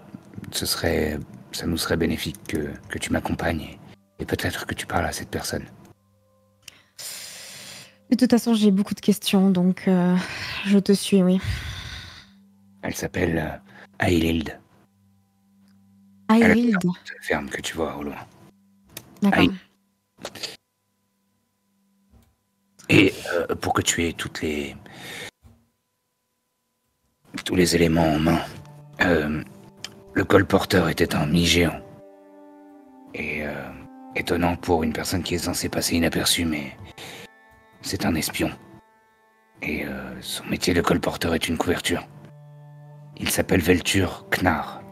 ça nous serait bénéfique que tu m'accompagnes et peut-être que tu parles à cette personne. De toute façon, j'ai beaucoup de questions, donc je te suis, oui. Elle s'appelle Ailild. À la Airild. ferme que tu vois au loin. D'accord. Aïe. Et pour que tu aies tous les éléments en main, le colporteur était un mi-géant. Et étonnant pour une personne qui est censée passer inaperçue, mais c'est un espion. Et son métier de colporteur est une couverture. Il s'appelle Veltur Knar.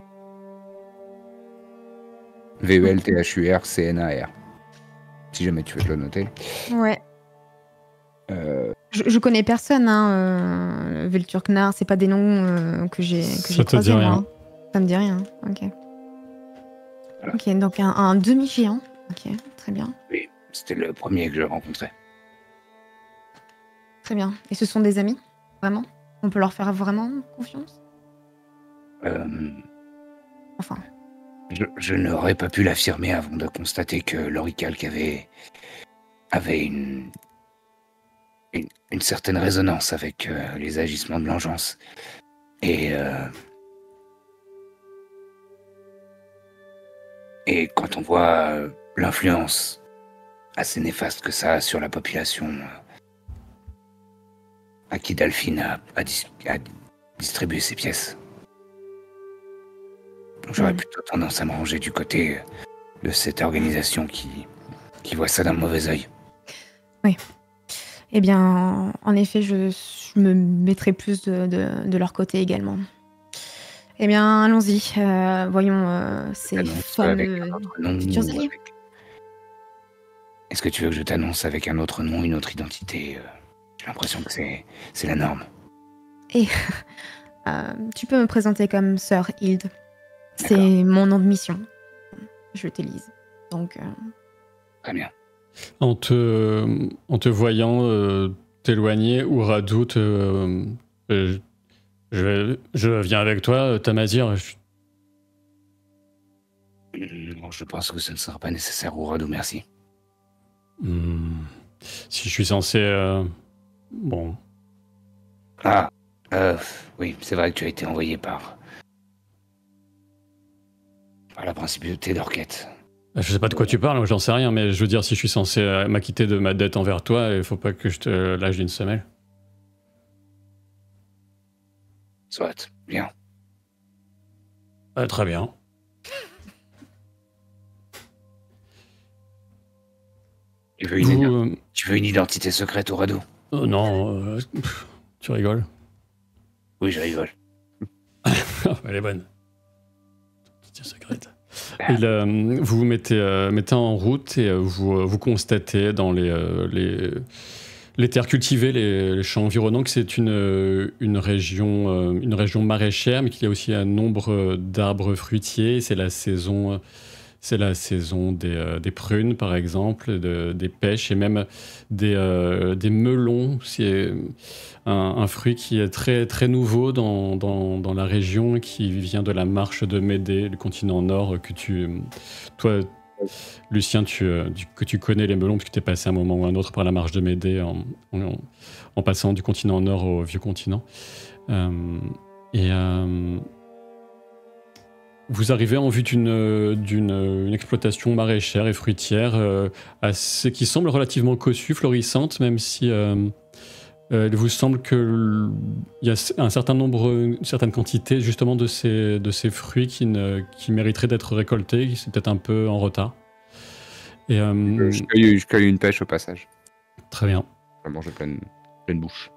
VELTHURCNAR. Si jamais tu veux te le noter. Ouais. Je connais personne, hein. Velturknar, c'est pas des noms que j'ai Ça te croisés, dit moi, rien. hein. Ça me dit rien. Ok. Voilà. Ok, donc un demi-géant. Ok, très bien. Oui, c'était le premier que je rencontrais. Très bien. Et ce sont des amis? Vraiment? On peut leur faire vraiment confiance? Enfin, Je n'aurais pas pu l'affirmer avant de constater que l'oricalque avait une certaine résonance avec les agissements de l'engeance. Et quand on voit l'influence assez néfaste que ça a sur la population à qui Delphine a distribué ses pièces, j'aurais plutôt tendance à me ranger du côté de cette organisation qui voit ça d'un mauvais œil. eh bien, en effet, je me mettrai plus de leur côté également. Eh bien, allons-y. Voyons ces T'annonces avec un fameux autre nom futurs ou alliés. Est-ce que tu veux que je t'annonce avec un autre nom, une autre identité J'ai l'impression que c'est la norme. Tu peux me présenter comme Sœur Hilde. D'accord. C'est mon nom de mission. Je t'élise. Donc, Très bien. En te voyant t'éloigner, Uradu je viens avec toi, Tamazir. Bon, je pense que ce ne sera pas nécessaire, Uradu, merci. Si je suis censé... bon, Ah, oui, c'est vrai que tu as été envoyé par la principauté d'Orquette. je sais pas de quoi tu parles, j'en sais rien, mais je veux dire, si je suis censé m'acquitter de ma dette envers toi, il faut pas que je te lâche d'une semelle. Soit, bien. Très bien. Tu veux une identité secrète, Uradu? Non, tu rigoles. Oui, je rigole. Elle est bonne. C'est secrète. Vous vous mettez en route et vous constatez dans les terres cultivées, les champs environnants, que c'est une région maraîchère, mais qu'il y a aussi un nombre d'arbres fruitiers. C'est la saison des prunes, par exemple, des pêches et même des melons. C'est un fruit qui est très, très nouveau dans la région, qui vient de la marche de Médée, le continent nord, toi, Lucien, que tu connais les melons, parce que tu es passé un moment ou un autre par la marche de Médée en passant du continent nord au vieux continent. Vous arrivez en vue d'une exploitation maraîchère et fruitière qui semble relativement cossue, florissante, même si il vous semble qu'il y a un certain nombre, une certaine quantité justement de ces fruits qui mériteraient d'être récoltés, c'est peut-être un peu en retard. Et, Je cueille une pêche au passage. Très bien. Je vais manger pleine bouche.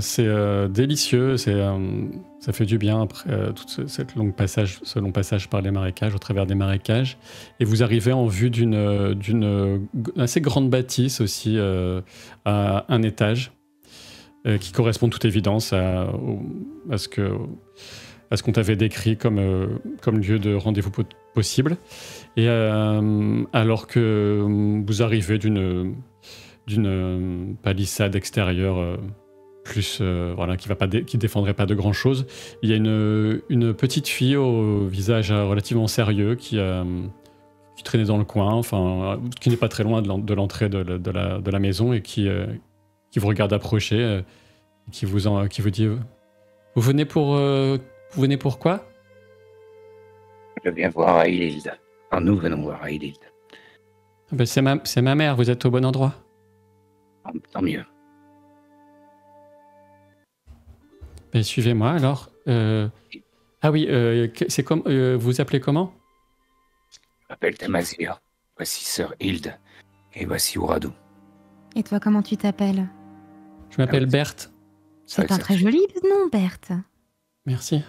C'est délicieux, ça fait du bien après ce long passage par les marécages, au travers des marécages. Et vous arrivez en vue d'une assez grande bâtisse aussi, à un étage, qui correspond de toute évidence à ce qu'on t'avait décrit comme lieu de rendez-vous possible. Et alors que vous arrivez d'une palissade extérieure qui défendrait pas de grand chose, il y a une petite fille au visage relativement sérieux qui traînait dans le coin, qui n'est pas très loin de l'entrée de la maison et qui vous regarde approcher, qui vous dit vous venez pour quoi? Je viens voir Eilild. Enfin, nous venons voir Eilild. Ben, c'est ma mère, vous êtes au bon endroit. Tant mieux. Ben, suivez-moi alors. Ah oui, c'est comme vous appelez comment? Je m'appelle Tamazir. Voici sœur Hild. Et voici Uradu. Et toi, comment tu t'appelles? Je m'appelle Berthe. C'est un très joli nom, Berthe. Merci.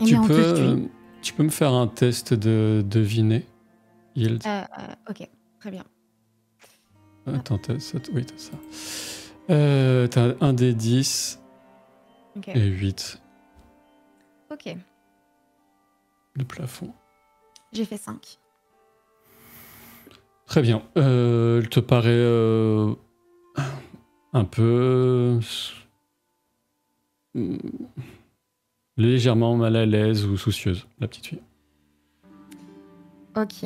Eh bien, on te suit. Tu peux me faire un test de deviner, Hild? Ok, très bien. Attends, oui, t'as ça. T'as un des 10 Ok. et 8 Ok, de plafond. j'ai fait 5. Très bien. Elle te paraît un peu légèrement mal à l'aise ou soucieuse, la petite fille. Ok.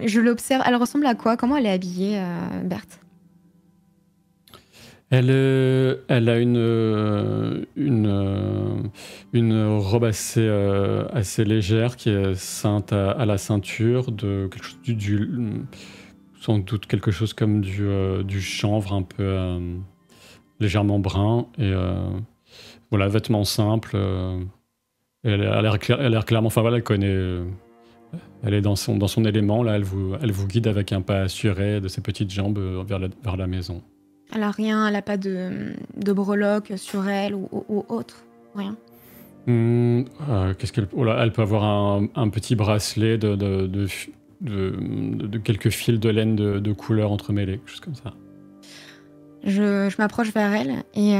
Je l'observe. Elle ressemble à quoi? Comment elle est habillée, Berthe? Elle a une robe assez légère qui est ceinte à la ceinture de quelque chose sans doute quelque chose comme du chanvre un peu légèrement brun et voilà, vêtements simples. Elle a l'air clairement, enfin voilà, elle connaît. Elle est dans son élément là. Elle vous guide avec un pas assuré de ses petites jambes vers la maison. Elle a rien, elle a pas de breloque sur elle ou autre, rien. Qu'est-ce qu'elle... Oh là, elle peut avoir un petit bracelet de quelques fils de laine de couleur entremêlés, quelque chose comme ça. Je m'approche vers elle et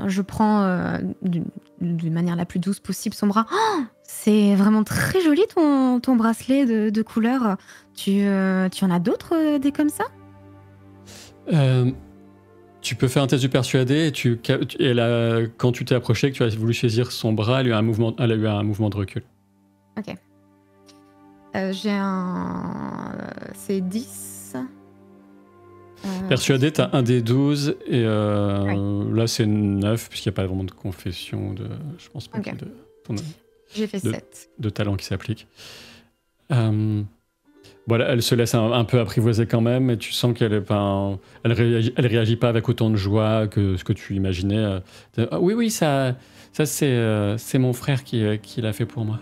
je prends d'une manière la plus douce possible son bras. Oh, c'est vraiment très joli ton bracelet de couleur. Tu en as d'autres des comme ça? Tu peux faire un test du persuadé et quand tu t'es approché, que tu as voulu saisir son bras, elle a eu un mouvement de recul. Ok. C'est 10. Persuadé, t'as un des 12 et là c'est 9 puisqu'il n'y a pas vraiment de confession je pense pas Ok. qu'il y ait J'ai fait 7. de talent qui s'applique. Voilà, elle se laisse un peu apprivoiser quand même, mais tu sens qu'elle est pas, elle réagit pas avec autant de joie que ce que tu imaginais. Ah, oui, ça c'est mon frère qui l'a fait pour moi.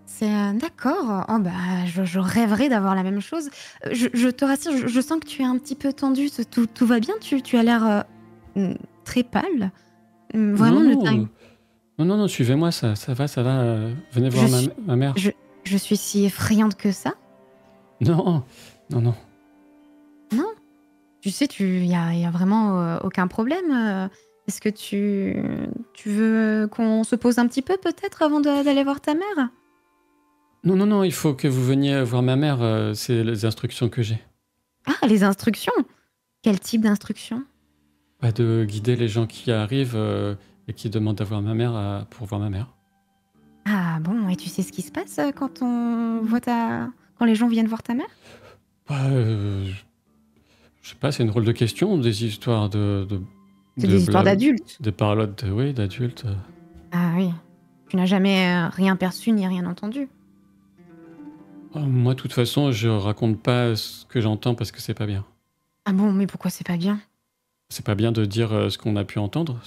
C'est d'accord. Oh bah, je rêverais d'avoir la même chose. Je te rassure, je sens que tu es un petit peu tendu. Tout va bien? Tu as l'air très pâle. Vraiment, ne t'inquiète. Non, suivez-moi, ça va. Venez voir ma mère. Je suis si effrayante que ça? Non. Non? Tu sais, il y a vraiment aucun problème. Est-ce que tu veux qu'on se pose un petit peu peut-être avant d'aller voir ta mère? Non, il faut que vous veniez voir ma mère. C'est les instructions que j'ai. Ah, les instructions? Quel type d'instructions? Pas de guider les gens qui arrivent et qui demandent à voir ma mère pour voir ma mère. Ah bon, et tu sais ce qui se passe quand quand les gens viennent voir ta mère? Je sais pas, c'est une drôle de question, des histoires C'est des histoires d'adultes. Des parlottes, oui, d'adultes. Ah oui. Tu n'as jamais rien perçu ni rien entendu. Moi, de toute façon, je raconte pas ce que j'entends parce que c'est pas bien. Ah bon, mais pourquoi c'est pas bien? C'est pas bien de dire ce qu'on a pu entendre.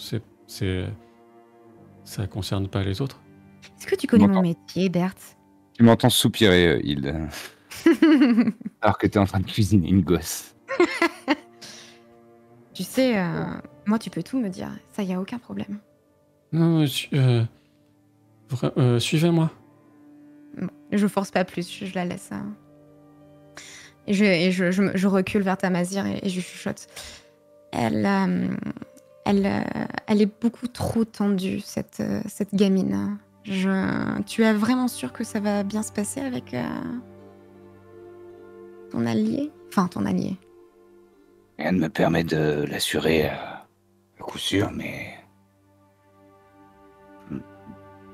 Ça concerne pas les autres. Est-ce que tu connais mon métier, Berthe? Tu m'entends soupirer, Hild. Alors que t'es en train de cuisiner une gosse. Tu sais, moi, tu peux tout me dire. Ça, y a aucun problème. Non, suivez-moi. Bon, je force pas plus, je la laisse. Et je recule vers Tamazir et je chuchote. Elle est beaucoup trop tendue, cette gamine. Tu es vraiment sûr que ça va bien se passer avec ton allié? Enfin, ton allié. Rien ne me permet de l'assurer à coup sûr, mais...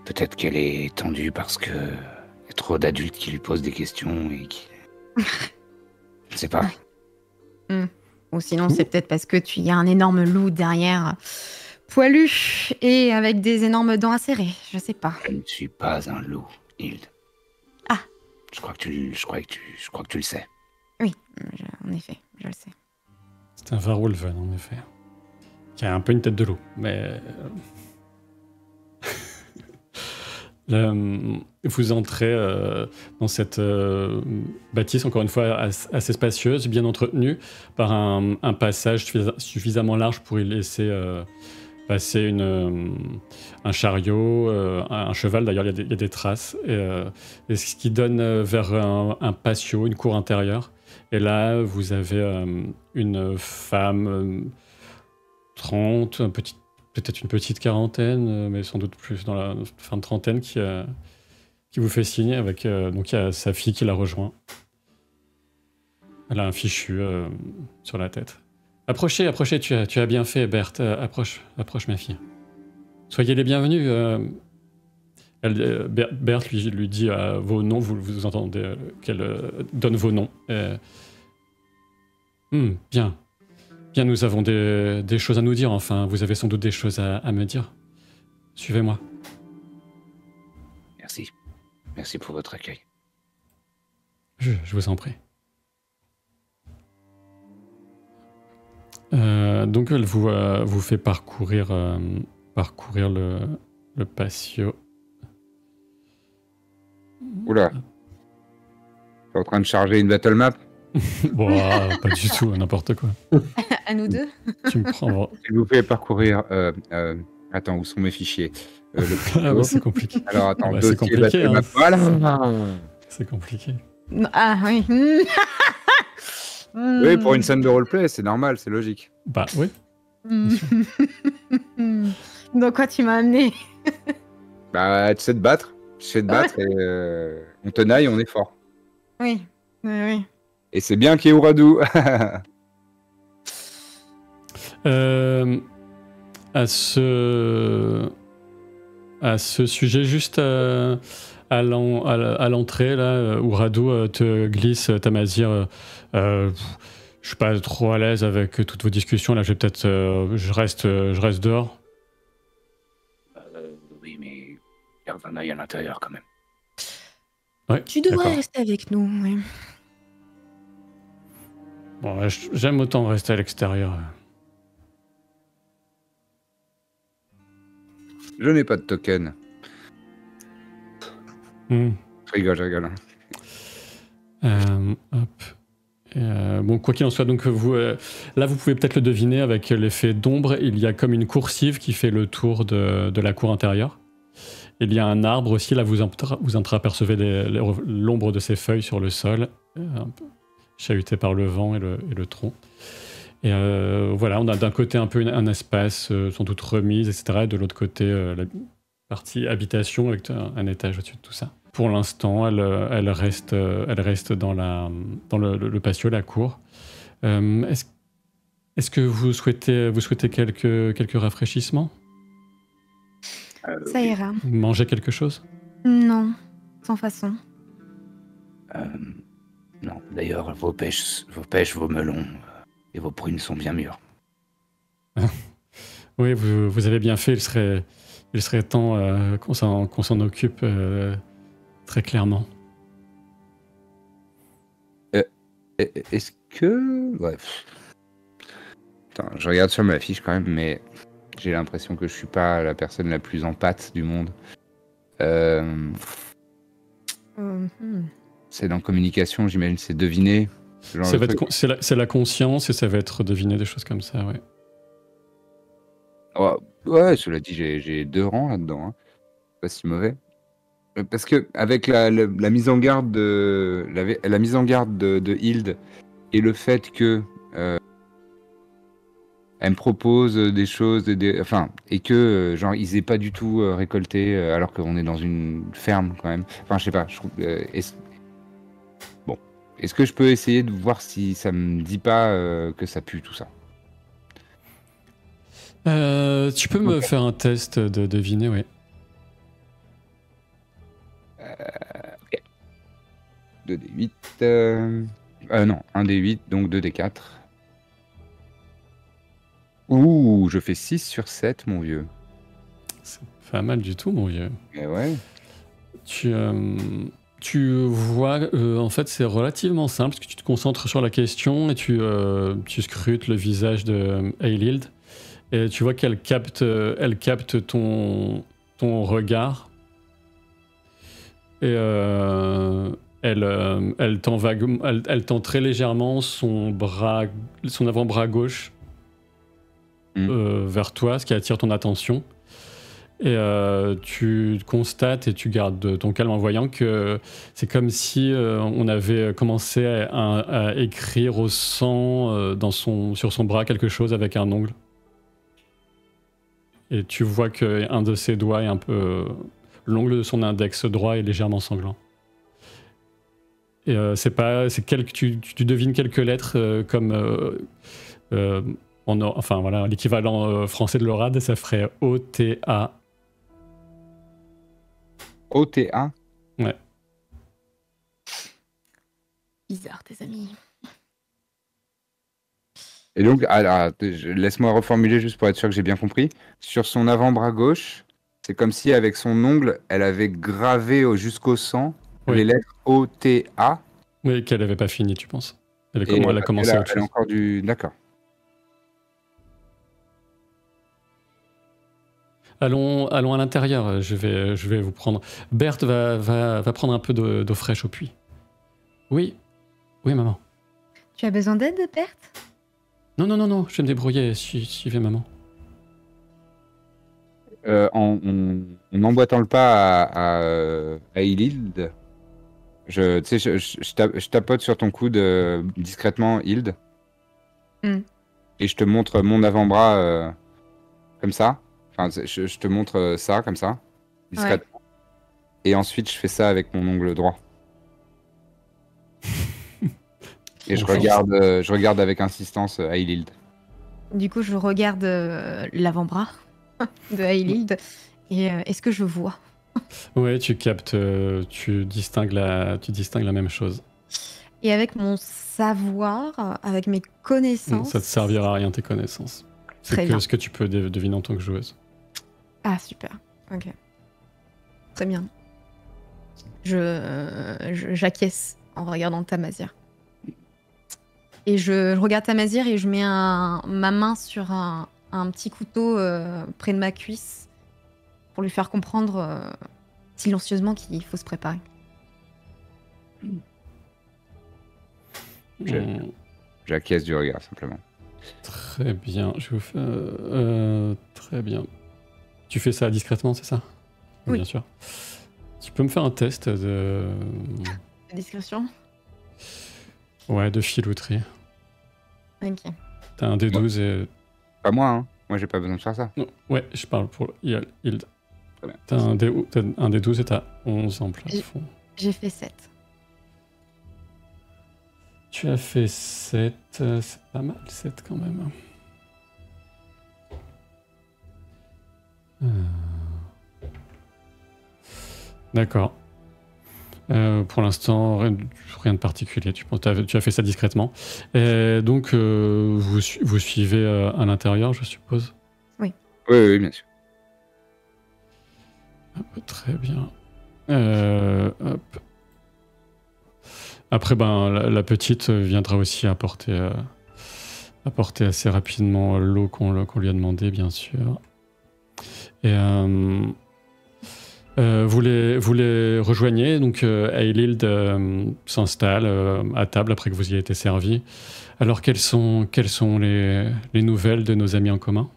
Peut-être qu'elle est tendue parce que y a trop d'adultes qui lui posent des questions et qui... Je ne sais pas. Ou sinon, c'est peut-être parce que tu y a un énorme loup derrière poilu et avec des énormes dents acérées. Je sais pas. Je ne suis pas un loup, Hilde. Ah. Je crois que tu le sais. Oui, en effet, je le sais. C'est un Varwolven, en effet. Qui a un peu une tête de loup, mais... vous entrez dans cette bâtisse, encore une fois assez spacieuse, bien entretenue, par un passage suffisamment large pour y laisser passer un chariot, un cheval, d'ailleurs il y a des traces, et ce qui donne vers un patio, une cour intérieure. Et là, vous avez une femme 30, peut-être une petite quarantaine, mais sans doute plus dans la fin de trentaine, qui vous fait signe avec donc il y a sa fille qui la rejoint. Elle a un fichu sur la tête. Approchez, tu as bien fait, Berthe. Approche, ma fille. Soyez les bienvenus. Berthe lui dit vos noms, vous entendez qu'elle donne vos noms. Bien. Bien, nous avons des choses à nous dire, enfin. Vous avez sans doute des choses à me dire. Suivez-moi. Merci. Merci pour votre accueil. Je vous en prie. Donc, elle vous fait parcourir le patio. Oula. T'es en train de charger une battle map? Bon, pas du tout, n'importe quoi. À nous deux. Tu me prends. S'il vous plaît, parcourir. Attends, où sont mes fichiers? Ah ouais, c'est compliqué. Alors attends, Bah, c'est dossier compliqué. battle map. Voilà. C'est compliqué. Ah oui. Oui, pour une scène de roleplay, c'est normal, c'est logique. Bah oui. Donc quoi tu m'as amené? Bah, tu sais te battre. Tu sais te battre et on tenaille, on est fort. Oui. Et c'est bien qu'il y ait Ouradou. À ce sujet, juste à l'entrée, là, où Rado te glisse, Tamazir, je suis pas trop à l'aise avec toutes vos discussions. Là, je vais peut-être, je reste dehors. Oui, mais garde un œil à l'intérieur quand même. Ouais, Tu devrais d'accord. rester avec nous. Oui. Bon, j'aime autant rester à l'extérieur. Je n'ai pas de token. Je rigole. Hop. Bon, quoi qu'il en soit, donc là, vous pouvez peut-être le deviner avec l'effet d'ombre. Il y a comme une coursive qui fait le tour de la cour intérieure. Il y a un arbre aussi. Là, vous entreapercevez l'ombre de ses feuilles sur le sol, un peu chahuté par le vent et le tronc. Et voilà, on a d'un côté un peu un espace sans doute remise, etc. Et de l'autre côté, la partie habitation avec un étage au-dessus de tout ça. Pour l'instant, elle reste dans le patio, la cour. Est-ce que vous souhaitez quelques rafraîchissements? Ça ira. Manger quelque chose? Non, sans façon. Non, d'ailleurs, vos pêches, vos melons et vos prunes sont bien mûres. Oui, vous avez bien fait. Il serait temps qu'on s'en occupe très clairement. Est-ce que... Ouais. Attends, je regarde sur ma fiche quand même, mais j'ai l'impression que je suis pas la personne la plus en pâte du monde. C'est dans communication, j'imagine, c'est deviner. C'est la conscience et ça va être deviner des choses comme ça, ouais. Oh, ouais, cela dit, j'ai 2 rangs là-dedans. Hein. C'est pas si mauvais. Parce que avec la mise en garde la mise en garde de Hilde et le fait que elle me propose des choses et que genre ils aient pas du tout récolté alors qu'on est dans une ferme quand même. Enfin, je sais pas. Je trouve. Bon, est-ce que je peux essayer de voir si ça me dit pas que ça pue tout ça? Tu peux me faire un test de deviner, oui. Ok. 2d8. Non, 1d8, donc 2d4. Ouh, je fais 6 sur 7, mon vieux. C'est pas mal du tout, mon vieux. Eh ouais. Tu vois, en fait, c'est relativement simple parce que tu te concentres sur la question et tu scrutes le visage de Eilild et tu vois qu'elle capte ton regard et elle tend très légèrement son avant-bras gauche vers toi, ce qui attire ton attention. Et tu constates et tu gardes ton calme en voyant que c'est comme si on avait commencé à écrire au sang sur son bras quelque chose avec un ongle. Et tu vois qu'un de ses doigts est un peu... l'ongle de son index droit est légèrement sanglant. Et tu devines quelques lettres comme... enfin voilà, l'équivalent français de l'orade, ça ferait OTA. OTA. Ouais. Bizarre, tes amis. Et donc, alors, laisse-moi reformuler juste pour être sûr que j'ai bien compris. Sur son avant-bras gauche, c'est comme si avec son ongle, elle avait gravé jusqu'au sang les lettres OTA. Oui, qu'elle n'avait pas fini, tu penses. Elle a commencé autre chose. Elle a encore du... D'accord. Allons à l'intérieur, je vais vous prendre. Berthe va prendre un peu d'eau fraîche au puits. Oui, maman. Tu as besoin d'aide, Berthe? Non, je vais me débrouiller, suivez maman. En emboîtant le pas à Eilild, je tapote sur ton coude discrètement, Hild. Et je te montre mon avant-bras comme ça. Enfin, je te montre ça, comme ça, discrètement. Ouais. Et ensuite, je fais ça avec mon ongle droit. Et je regarde avec insistance Eilild. Du coup, je regarde l'avant-bras de Eilild. Et est-ce que je vois? Ouais, tu captes, tu distingues la même chose. Et avec mon savoir, avec mes connaissances... Ça te servira à rien, tes connaissances. C'est que ce que tu peux deviner en tant que joueuse. Ah, super. Ok. Très bien. J'acquiesce en regardant Tamazir. Et je regarde Tamazir et je mets ma main sur un petit couteau près de ma cuisse pour lui faire comprendre silencieusement qu'il faut se préparer. J'acquiesce du regard, simplement. Très bien. Je vous fais... très bien. Tu fais ça discrètement, c'est ça? Oui. Bien sûr. Tu peux me faire un test de... Discrétion? Ouais, de filouterie. Ok. T'as un D12 et... Pas moi, hein. Moi, j'ai pas besoin de faire ça. Non, ouais, je parle pour Hild. T'as un D12 et t'as 11 en plafond. J'ai fait 7. Tu as fait 7. C'est pas mal, 7 quand même. D'accord. Pour l'instant, rien de particulier. Tu as fait ça discrètement. Et donc, vous suivez à l'intérieur, je suppose? Oui. Oui, bien sûr. Très bien. Hop. Après, la petite viendra aussi apporter assez rapidement l'eau qu'on lui a demandé, bien sûr. Et vous les rejoignez, donc Eilild s'installe à table après que vous y ayez été servi. Alors, quelles sont les nouvelles de nos amis en commun?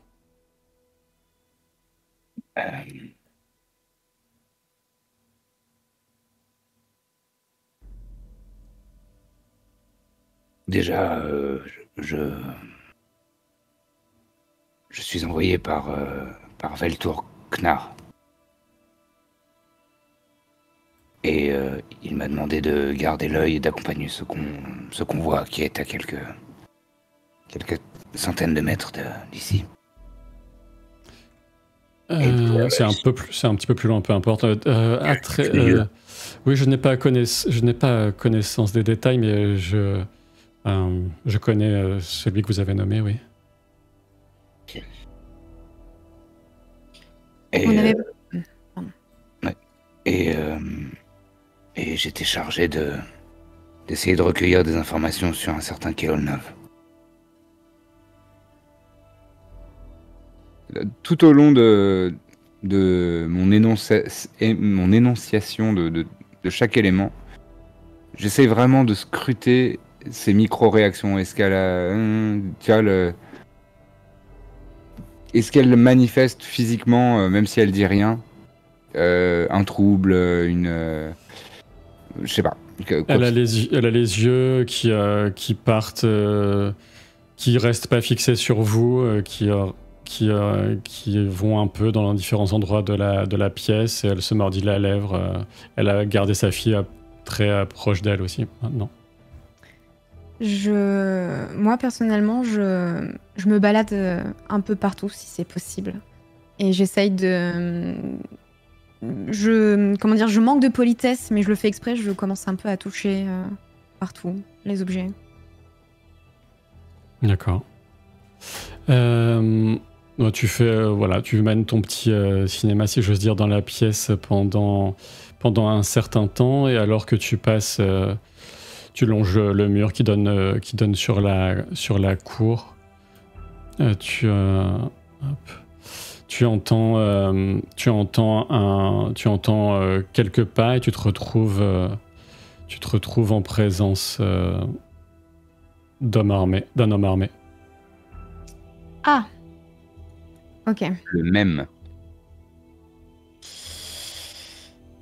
Déjà, je suis envoyé par Veltour Knar. Et il m'a demandé de garder l'œil et d'accompagner ce convoi qui est à quelques centaines de mètres d'ici. C'est un petit peu plus loin, peu importe. Oui, je n'ai pas connaissance des détails, mais je connais celui que vous avez nommé, oui. Et, On avait... et, et j'étais chargé d'essayer de recueillir des informations sur un certain Kelolnov. Tout au long de mon énonciation de chaque élément, j'essaie vraiment de scruter ces micro-réactions. Est-ce qu'elle manifeste physiquement, même si elle dit rien, un trouble, je sais pas. Elle a les yeux qui partent, qui restent pas fixés sur vous, qui vont un peu dans différents endroits de la pièce, et elle se mordit la lèvre. Elle a gardé sa fille très proche d'elle aussi maintenant. Moi, personnellement, je me balade un peu partout si c'est possible. Et j'essaye de... je manque de politesse, mais je le fais exprès, je commence un peu à toucher partout les objets. D'accord. Tu mènes ton petit cinéma, si j'ose dire, dans la pièce pendant un certain temps, et alors que tu passes, tu longes le mur qui donne sur la cour. Tu entends quelques pas et tu te retrouves en présence d'un homme armé. Ah. Ok. Le même.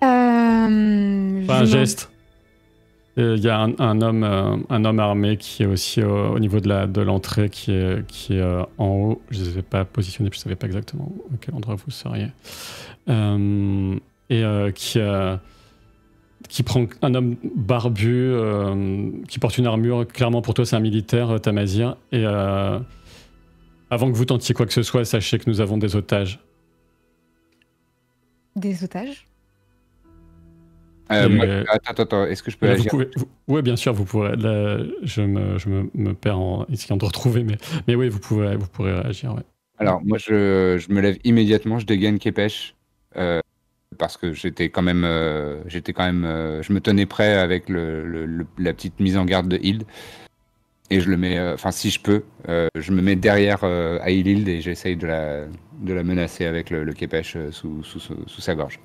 Un geste. Il y a un homme armé qui est aussi au niveau de l'entrée, qui est en haut. Je ne les ai pas positionnés, je ne savais pas exactement à quel endroit vous seriez. Qui prend un homme barbu, qui porte une armure. Clairement, pour toi, c'est un militaire, Tamazir. Et avant que vous tentiez quoi que ce soit, sachez que nous avons des otages. Des otages ? Attends, est-ce que je peux agir ? Oui, bien sûr, vous pourrez. Là, je me perds en essayant de retrouver, mais oui, vous pourrez réagir. Ouais. Alors, moi, je me lève immédiatement, je dégaine Képech, parce que j'étais quand même, je me tenais prêt avec la petite mise en garde de Hild, et je le mets, si je peux, je me mets derrière Hild et j'essaye de la menacer avec le Képech sous sa gorge.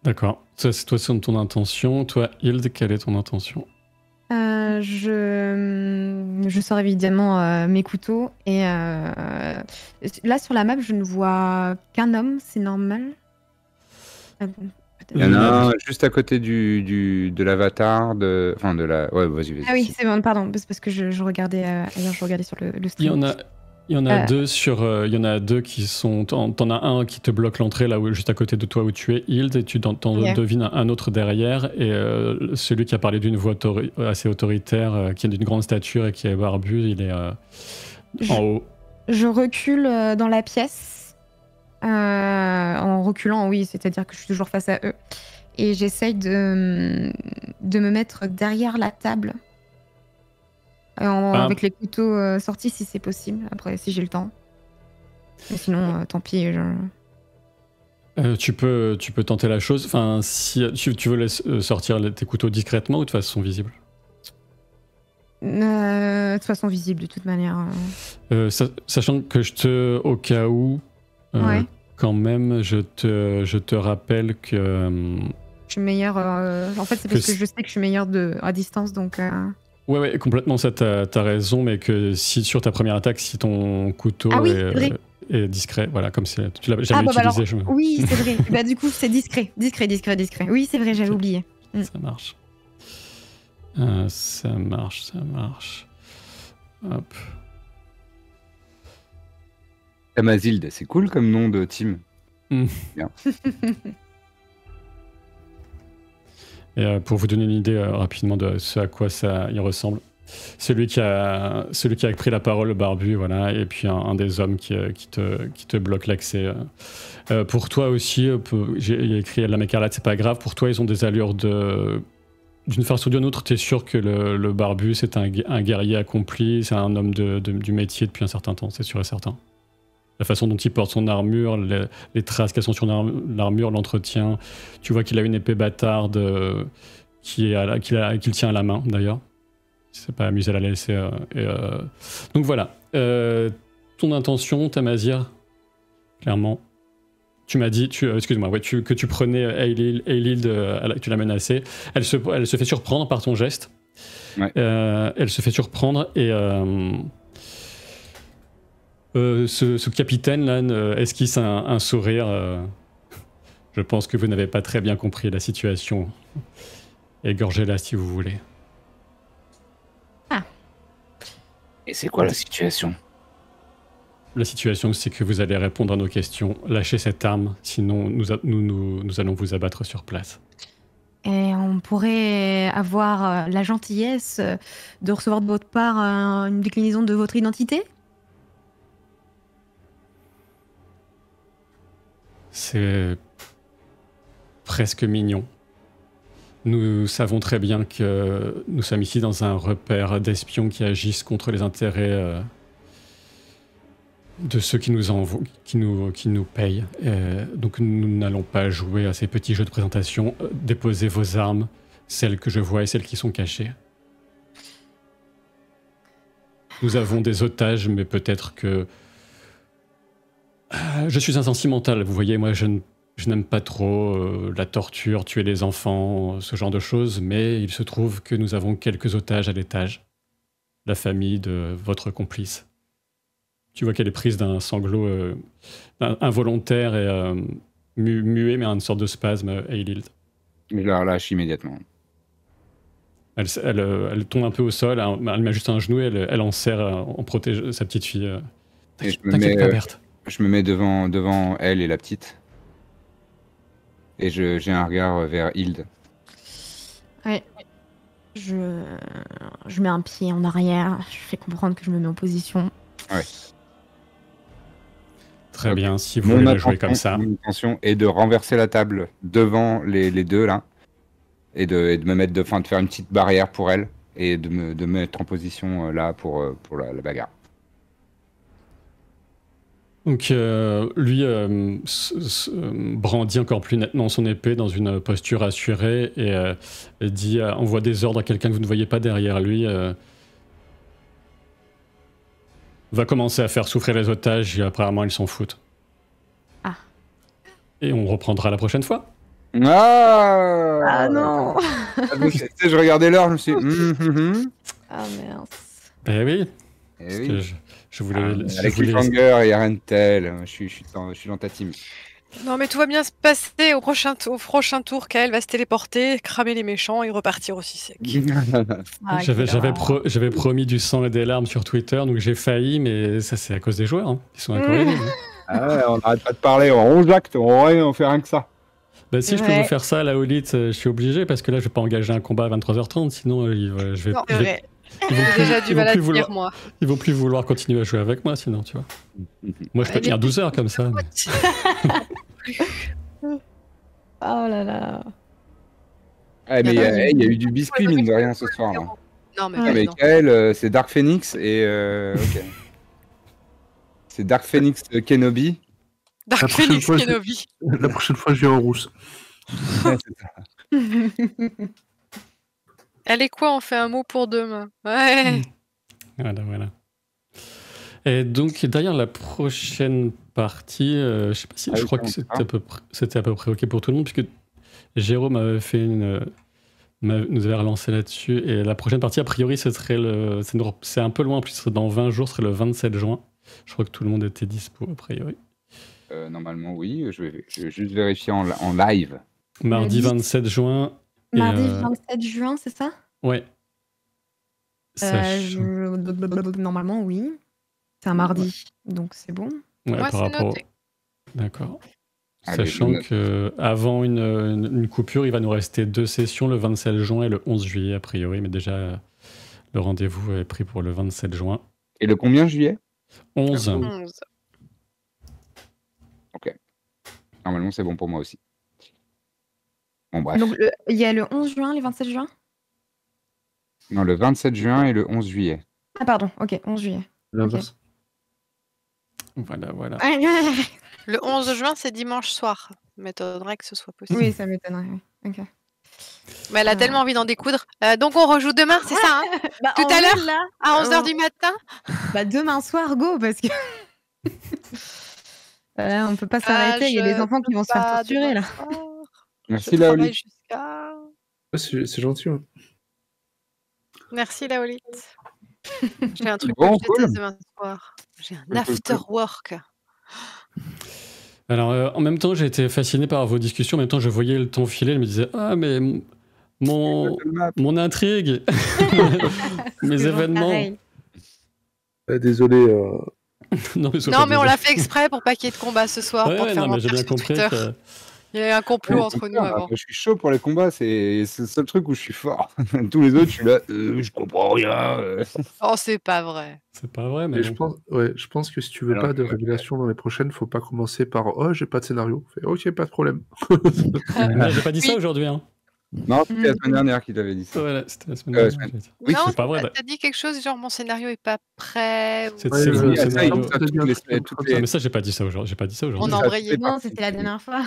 D'accord. Ça, c'est toi, c'est ton intention. Toi, Hild, quelle est ton intention ? Je sors évidemment mes couteaux et là sur la map je ne vois qu'un homme, c'est normal. Il y en a un juste à côté de l'avatar ouais, vas-y. Ah oui, c'est bon, pardon, c'est parce que je regardais ailleurs, je regardais sur le stream. Il y en a deux qui sont. T'en as un qui te bloque l'entrée là juste à côté de toi où tu es, Hild, et tu devines un autre derrière, et celui qui a parlé d'une voix assez autoritaire, qui est d'une grande stature et qui est barbu, il est en haut. Je recule dans la pièce en reculant, oui, c'est-à-dire que je suis toujours face à eux, et j'essaye de me mettre derrière la table. Avec les couteaux sortis si c'est possible, après si j'ai le temps. Mais sinon, tant pis. Tu peux tenter la chose. Enfin, si tu veux sortir tes couteaux discrètement ou de façon visible ? De façon visible, de toute manière. Sachant que au cas où, ouais. Quand même, je te rappelle que... je suis meilleure... en fait, c'est parce que je sais que je suis meilleure à distance, donc... Ouais, complètement, ça t'as raison, mais que si sur ta première attaque, si ton couteau est discret, voilà, comme tu l'as jamais utilisé. Oui, c'est vrai. Bah, du coup, c'est discret. Oui, c'est vrai, j'avais oublié. Ça marche. Ça marche. Hop. Tamazilde, c'est cool comme nom de team. Bien. Et pour vous donner une idée rapidement de ce à quoi il ressemble, celui qui a pris la parole, le barbu, voilà, et puis un des hommes qui te bloque l'accès. Pour toi aussi, il y a écrit Lame Écarlate, c'est pas grave. Pour toi, ils ont des allures de d'une façon ou d'une autre, tu es sûr que le barbu, c'est un guerrier accompli, c'est un homme du métier depuis un certain temps, c'est sûr et certain. La façon dont il porte son armure, les traces qu'elles sont sur l'armure, l'entretien. Tu vois qu'il a une épée bâtarde qu'il tient à la main, d'ailleurs. Il s'est pas amusé à la laisser. Donc voilà. Ton intention, Tamazir, clairement. Tu m'as dit, excuse-moi, que tu prenais Eilhild, que tu la menaçais. Elle se fait surprendre par ton geste. Ouais. Elle se fait surprendre et ce capitaine là esquisse un sourire. Je pense que vous n'avez pas très bien compris la situation. Égorgez-la si vous voulez. Et c'est quoi la situation? La situation, c'est que vous allez répondre à nos questions. Lâchez cette arme, sinon nous allons vous abattre sur place. Et on pourrait avoir la gentillesse de recevoir de votre part une déclinaison de votre identité? C'est presque mignon. Nous savons très bien que nous sommes ici dans un repère d'espions qui agissent contre les intérêts de ceux qui nous payent. Donc nous n'allons pas jouer à ces petits jeux de présentation. Déposez vos armes, celles que je vois et celles qui sont cachées. Nous avons des otages, mais peut-être que... je suis un sentimental, vous voyez, moi je n'aime pas trop la torture, tuer les enfants, ce genre de choses, mais il se trouve que nous avons quelques otages à l'étage. La famille de votre complice. Tu vois qu'elle est prise d'un sanglot involontaire et muet, mais une sorte de spasme, Eilhild. Je la relâche immédiatement. Elle tombe un peu au sol, elle met juste un genou et elle en serre, en protège sa petite fille. T'inquiète pas, Berthe. Je me mets devant elle et la petite. Et j'ai un regard vers Hilde. Ouais. Je mets un pied en arrière, je fais comprendre que je me mets en position. Ouais. Très bien, si vous voulez la jouer comme ça. Mon intention est de renverser la table devant les deux là. Et de me mettre de faire une petite barrière pour elle. Et de me mettre en position là pour la bagarre. Donc lui brandit encore plus nettement son épée dans une posture assurée et dit, envoie des ordres à quelqu'un que vous ne voyez pas derrière lui. Va commencer à faire souffrir les otages et apparemment ils s'en foutent. Ah. Et on reprendra la prochaine fois. Ah non. Je regardais l'heure, je me suis dit... Ah merde. Eh oui. Eh oui. Je voulais... Avec cliffhanger, il n'y a rien de tel. Je suis dans ta team. Non mais tout va bien se passer au prochain tour. Kael va se téléporter, cramer les méchants et repartir aussi sec. J'avais promis du sang et des larmes sur Twitter, donc j'ai failli, mais ça c'est à cause des joueurs. Hein. Ils sont incroyables. Ah ouais, on n'arrête pas de parler en 11 actes, on fait rien que ça. Bah si je peux vous faire ça à la Olite, je suis obligé, parce que là je vais pas engager un combat à 23h30, sinon je vais... Non, c'est vrai. J'ai déjà du mal à tenir, moi. Ils vont plus vouloir continuer à jouer avec moi, sinon, tu vois. Moi, je peux tenir 12 heures comme ça. Oh là là. Ah, mais il y a eu du biscuit, mine de rien, ce soir. Hein. Non, mais Kael, c'est Dark Phoenix et... ok. C'est Dark Phoenix Kenobi. Dark Phoenix Kenobi. La prochaine fois, je viens en rousse. Ouais, c'est ça. Allez quoi, on fait un mot pour demain. Ouais. Voilà. Et donc, derrière la prochaine partie, je sais pas si, je crois que c'était à peu près OK pour tout le monde, puisque Jérôme avait fait nous avait relancé là-dessus. Et la prochaine partie, a priori, c'est un peu loin, en plus, dans 20 jours, ce serait le 27 juin. Je crois que tout le monde était dispo, a priori. Normalement, oui. Je vais juste vérifier en live. Mardi 27 juin. Mardi 27 juin, c'est ça? Ouais. Normalement, oui. C'est un mardi, donc c'est bon. Ouais, moi, par rapport... noté. D'accord. Allez, Sachant qu'avant une coupure, il va nous rester 2 sessions, le 27 juin et le 11 juillet, a priori. Mais déjà, le rendez-vous est pris pour le 27 juin. Et le combien juillet? 11. 11. Ok. Normalement, c'est bon pour moi aussi. Bon, bref. Donc, il y a le 11 juin, le 27 juin? Non, le 27 juin et le 11 juillet. Ah, pardon, ok, 11 juillet. L'inverse. Voilà, voilà. Le 11 juin, c'est dimanche soir. M'étonnerait que ce soit possible. Oui, ça m'étonnerait. Ok. Mais elle a tellement envie d'en découdre. Donc on rejoue demain, c'est ça, hein? Bah, Tout en à vrai, l'heure, là, à 11h du matin? bah, demain soir, go, parce que on peut pas s'arrêter. Il y a des je enfants qui peux vont se faire pas torturer, demain là. soir. Merci, Je travaille Laoli. jusqu'à... Ah, c'est gentil. Ouais. Merci, Laolite. J'ai un truc Bon, que je cool. déteste demain soir. J'ai un Cool, cool, after cool. work. Alors, en même temps, j'ai été fasciné par vos discussions. En même temps, je voyais le temps filer. Je me disais, ah, mais mon intrigue, mes Toujours événements. pareil. Désolé. Non, mais, Non, mais on l'a fait exprès pour pas qu'il y ait de combat ce soir, Ouais, pour ouais, te faire non, mais j'ai mentir bien sur compris Twitter. que. Il y a eu un complot Ouais, entre c'est nous ça, avant. Je suis chaud pour les combats, c'est le seul truc où je suis fort. Tous les autres, je suis là, je comprends rien. Oh, c'est pas vrai. C'est pas vrai, mais Mais bon. je pense que si tu veux Alors, pas de révélation dans les prochaines, faut pas commencer par oh j'ai pas de scénario. Fais, ok, pas de problème. Mais j'ai pas dit ça Oui. aujourd'hui. Hein. Non, c'était la semaine dernière qu'il t'avait dit ça. Voilà, c'était la semaine dernière. semaine. j'ai dit. Oui, Non, c'est pas vrai. t'as dit quelque chose genre mon scénario est pas prêt. Ou... C'est Ouais, c'est ouais, le ça, scénario. il dit ça T'as dit un toutes les truc semaines, comme toutes ça. Ah, mais ça, j'ai pas dit ça aujourd'hui. J'ai pas dit ça On aujourd'hui. a Ça, embrayé. c'est Non, parti. c'était la dernière fois.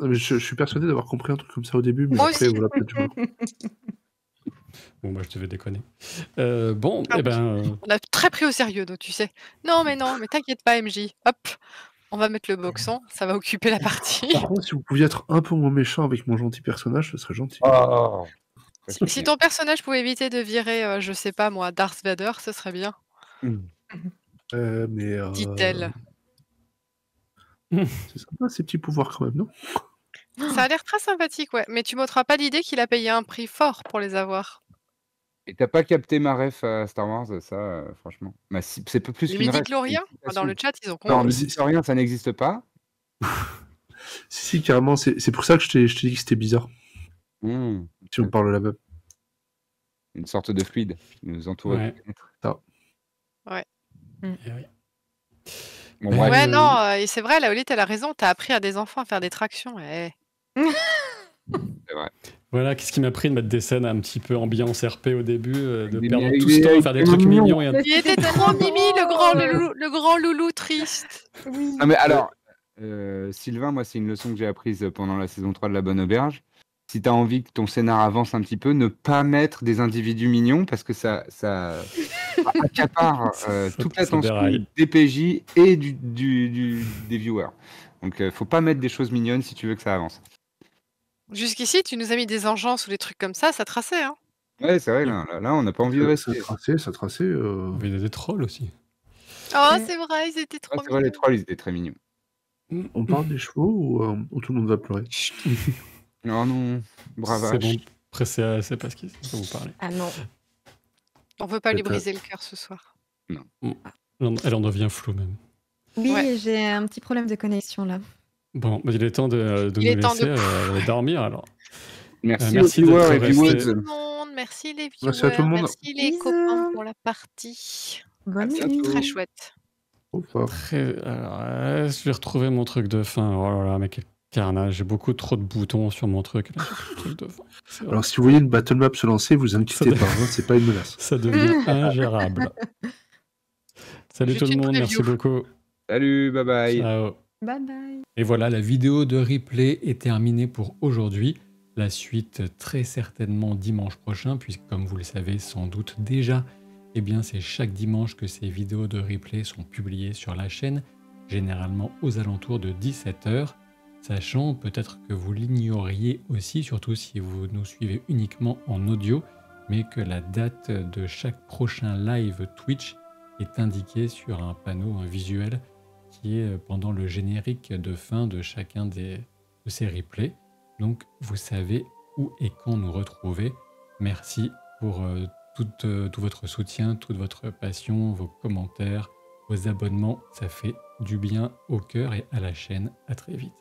Je suis persuadé d'avoir compris un truc comme ça au début, mais Moi après, aussi. voilà, peut-être du coup. Bon, moi, je devais déconner. Bon, Ah eh ben. On a très pris au sérieux, donc tu sais. Non, mais t'inquiète pas, MJ. Hop, on va mettre le boxon, ça va occuper la partie. Par contre, si vous pouviez être un peu moins méchant avec mon gentil personnage, ce serait gentil. Oh, Si ton personnage pouvait éviter de virer, je sais pas moi, Darth Vader, ce serait bien. Mais Dit-elle. c'est sympa ces petits pouvoirs quand même, non? Ça a l'air très sympathique, ouais. Mais tu m'ôteras pas l'idée qu'il a payé un prix fort pour les avoir. Et t'as pas capté ma ref à Star Wars, ça, franchement. C'est pas plus Les qu'une ref. midi-chloriens, dans le chat, ils ont Non, compris. midi-chlorien, ça n'existe pas. Si, carrément, c'est pour ça que je t'ai dit que c'était bizarre. Si on parle là-bas. Une sorte de fluide qui nous entoure. Ouais. Ouais. Eh oui. Bon, Ben, bref. Ouais, non, et c'est vrai, Laolite, elle a raison, t'as appris à des enfants à faire des tractions. C'est vrai. Voilà, qu'est-ce qui m'a pris de mettre des scènes un petit peu ambiance RP au début, de Des perdre mini- tout ce temps, faire des trucs mignons. mignons. Et Il était trop mimi, le grand loulou triste. Oui. Non, mais alors, Sylvain, moi, c'est une leçon que j'ai apprise pendant la saison 3 de La Bonne Auberge. Si tu as envie que ton scénar avance un petit peu, ne pas mettre des individus mignons parce que ça accapare toute ça l'attention déraille. des PJ et des viewers. Donc, faut pas mettre des choses mignonnes si tu veux que ça avance. Jusqu'ici, tu nous as mis des engences ou des trucs comme ça traçait, hein. Ouais, c'est vrai, là, on n'a pas envie de rester. Ça traçait. Il y a des trolls aussi. Oh, c'est vrai, ils étaient trop Ouais, c'est vrai, les trolls, ils étaient très mignons. On parle des chevaux ou tout le monde va pleurer? Non, brava. C'est bon, après c'est pas ce qu'il faut vous parler. Ah non. On veut pas lui Peut-être. briser le cœur ce soir. Elle en devient floue même. Oui, Ouais. j'ai un petit problème de connexion là. Bon, il est temps de Il nous est temps laisser de- aller dormir alors. Merci, merci aux viewers d'être et viewers. resté. Tout le monde, merci les viewers, Merci à tout le monde. merci les Bisous. copains pour la partie. Bonne À nuit. bientôt. Très chouette. Trop fort. Alors, je vais retrouver mon truc de fin. Oh là là, mais quel carnage. J'ai beaucoup trop de boutons sur mon truc. Là. Truc de fin. C'est vrai. Alors, si vous voyez une battle map se lancer, vous inquiétez Ça pas, hein, c'est pas une menace. Ça devient ingérable. Salut Je tout le suis monde, preview. merci beaucoup. Salut, bye bye. Ciao. Bye bye. Et voilà, la vidéo de replay est terminée pour aujourd'hui. La suite très certainement dimanche prochain, puisque comme vous le savez sans doute déjà, eh bien c'est chaque dimanche que ces vidéos de replay sont publiées sur la chaîne, généralement aux alentours de 17h, sachant peut-être que vous l'ignoriez aussi, surtout si vous nous suivez uniquement en audio, mais que la date de chaque prochain live Twitch est indiquée sur un panneau visuel qui est pendant le générique de fin de chacun de ces replays. Donc vous savez où et quand nous retrouver. Merci pour tout votre soutien, toute votre passion, vos commentaires, vos abonnements. Ça fait du bien au cœur et à la chaîne. À très vite.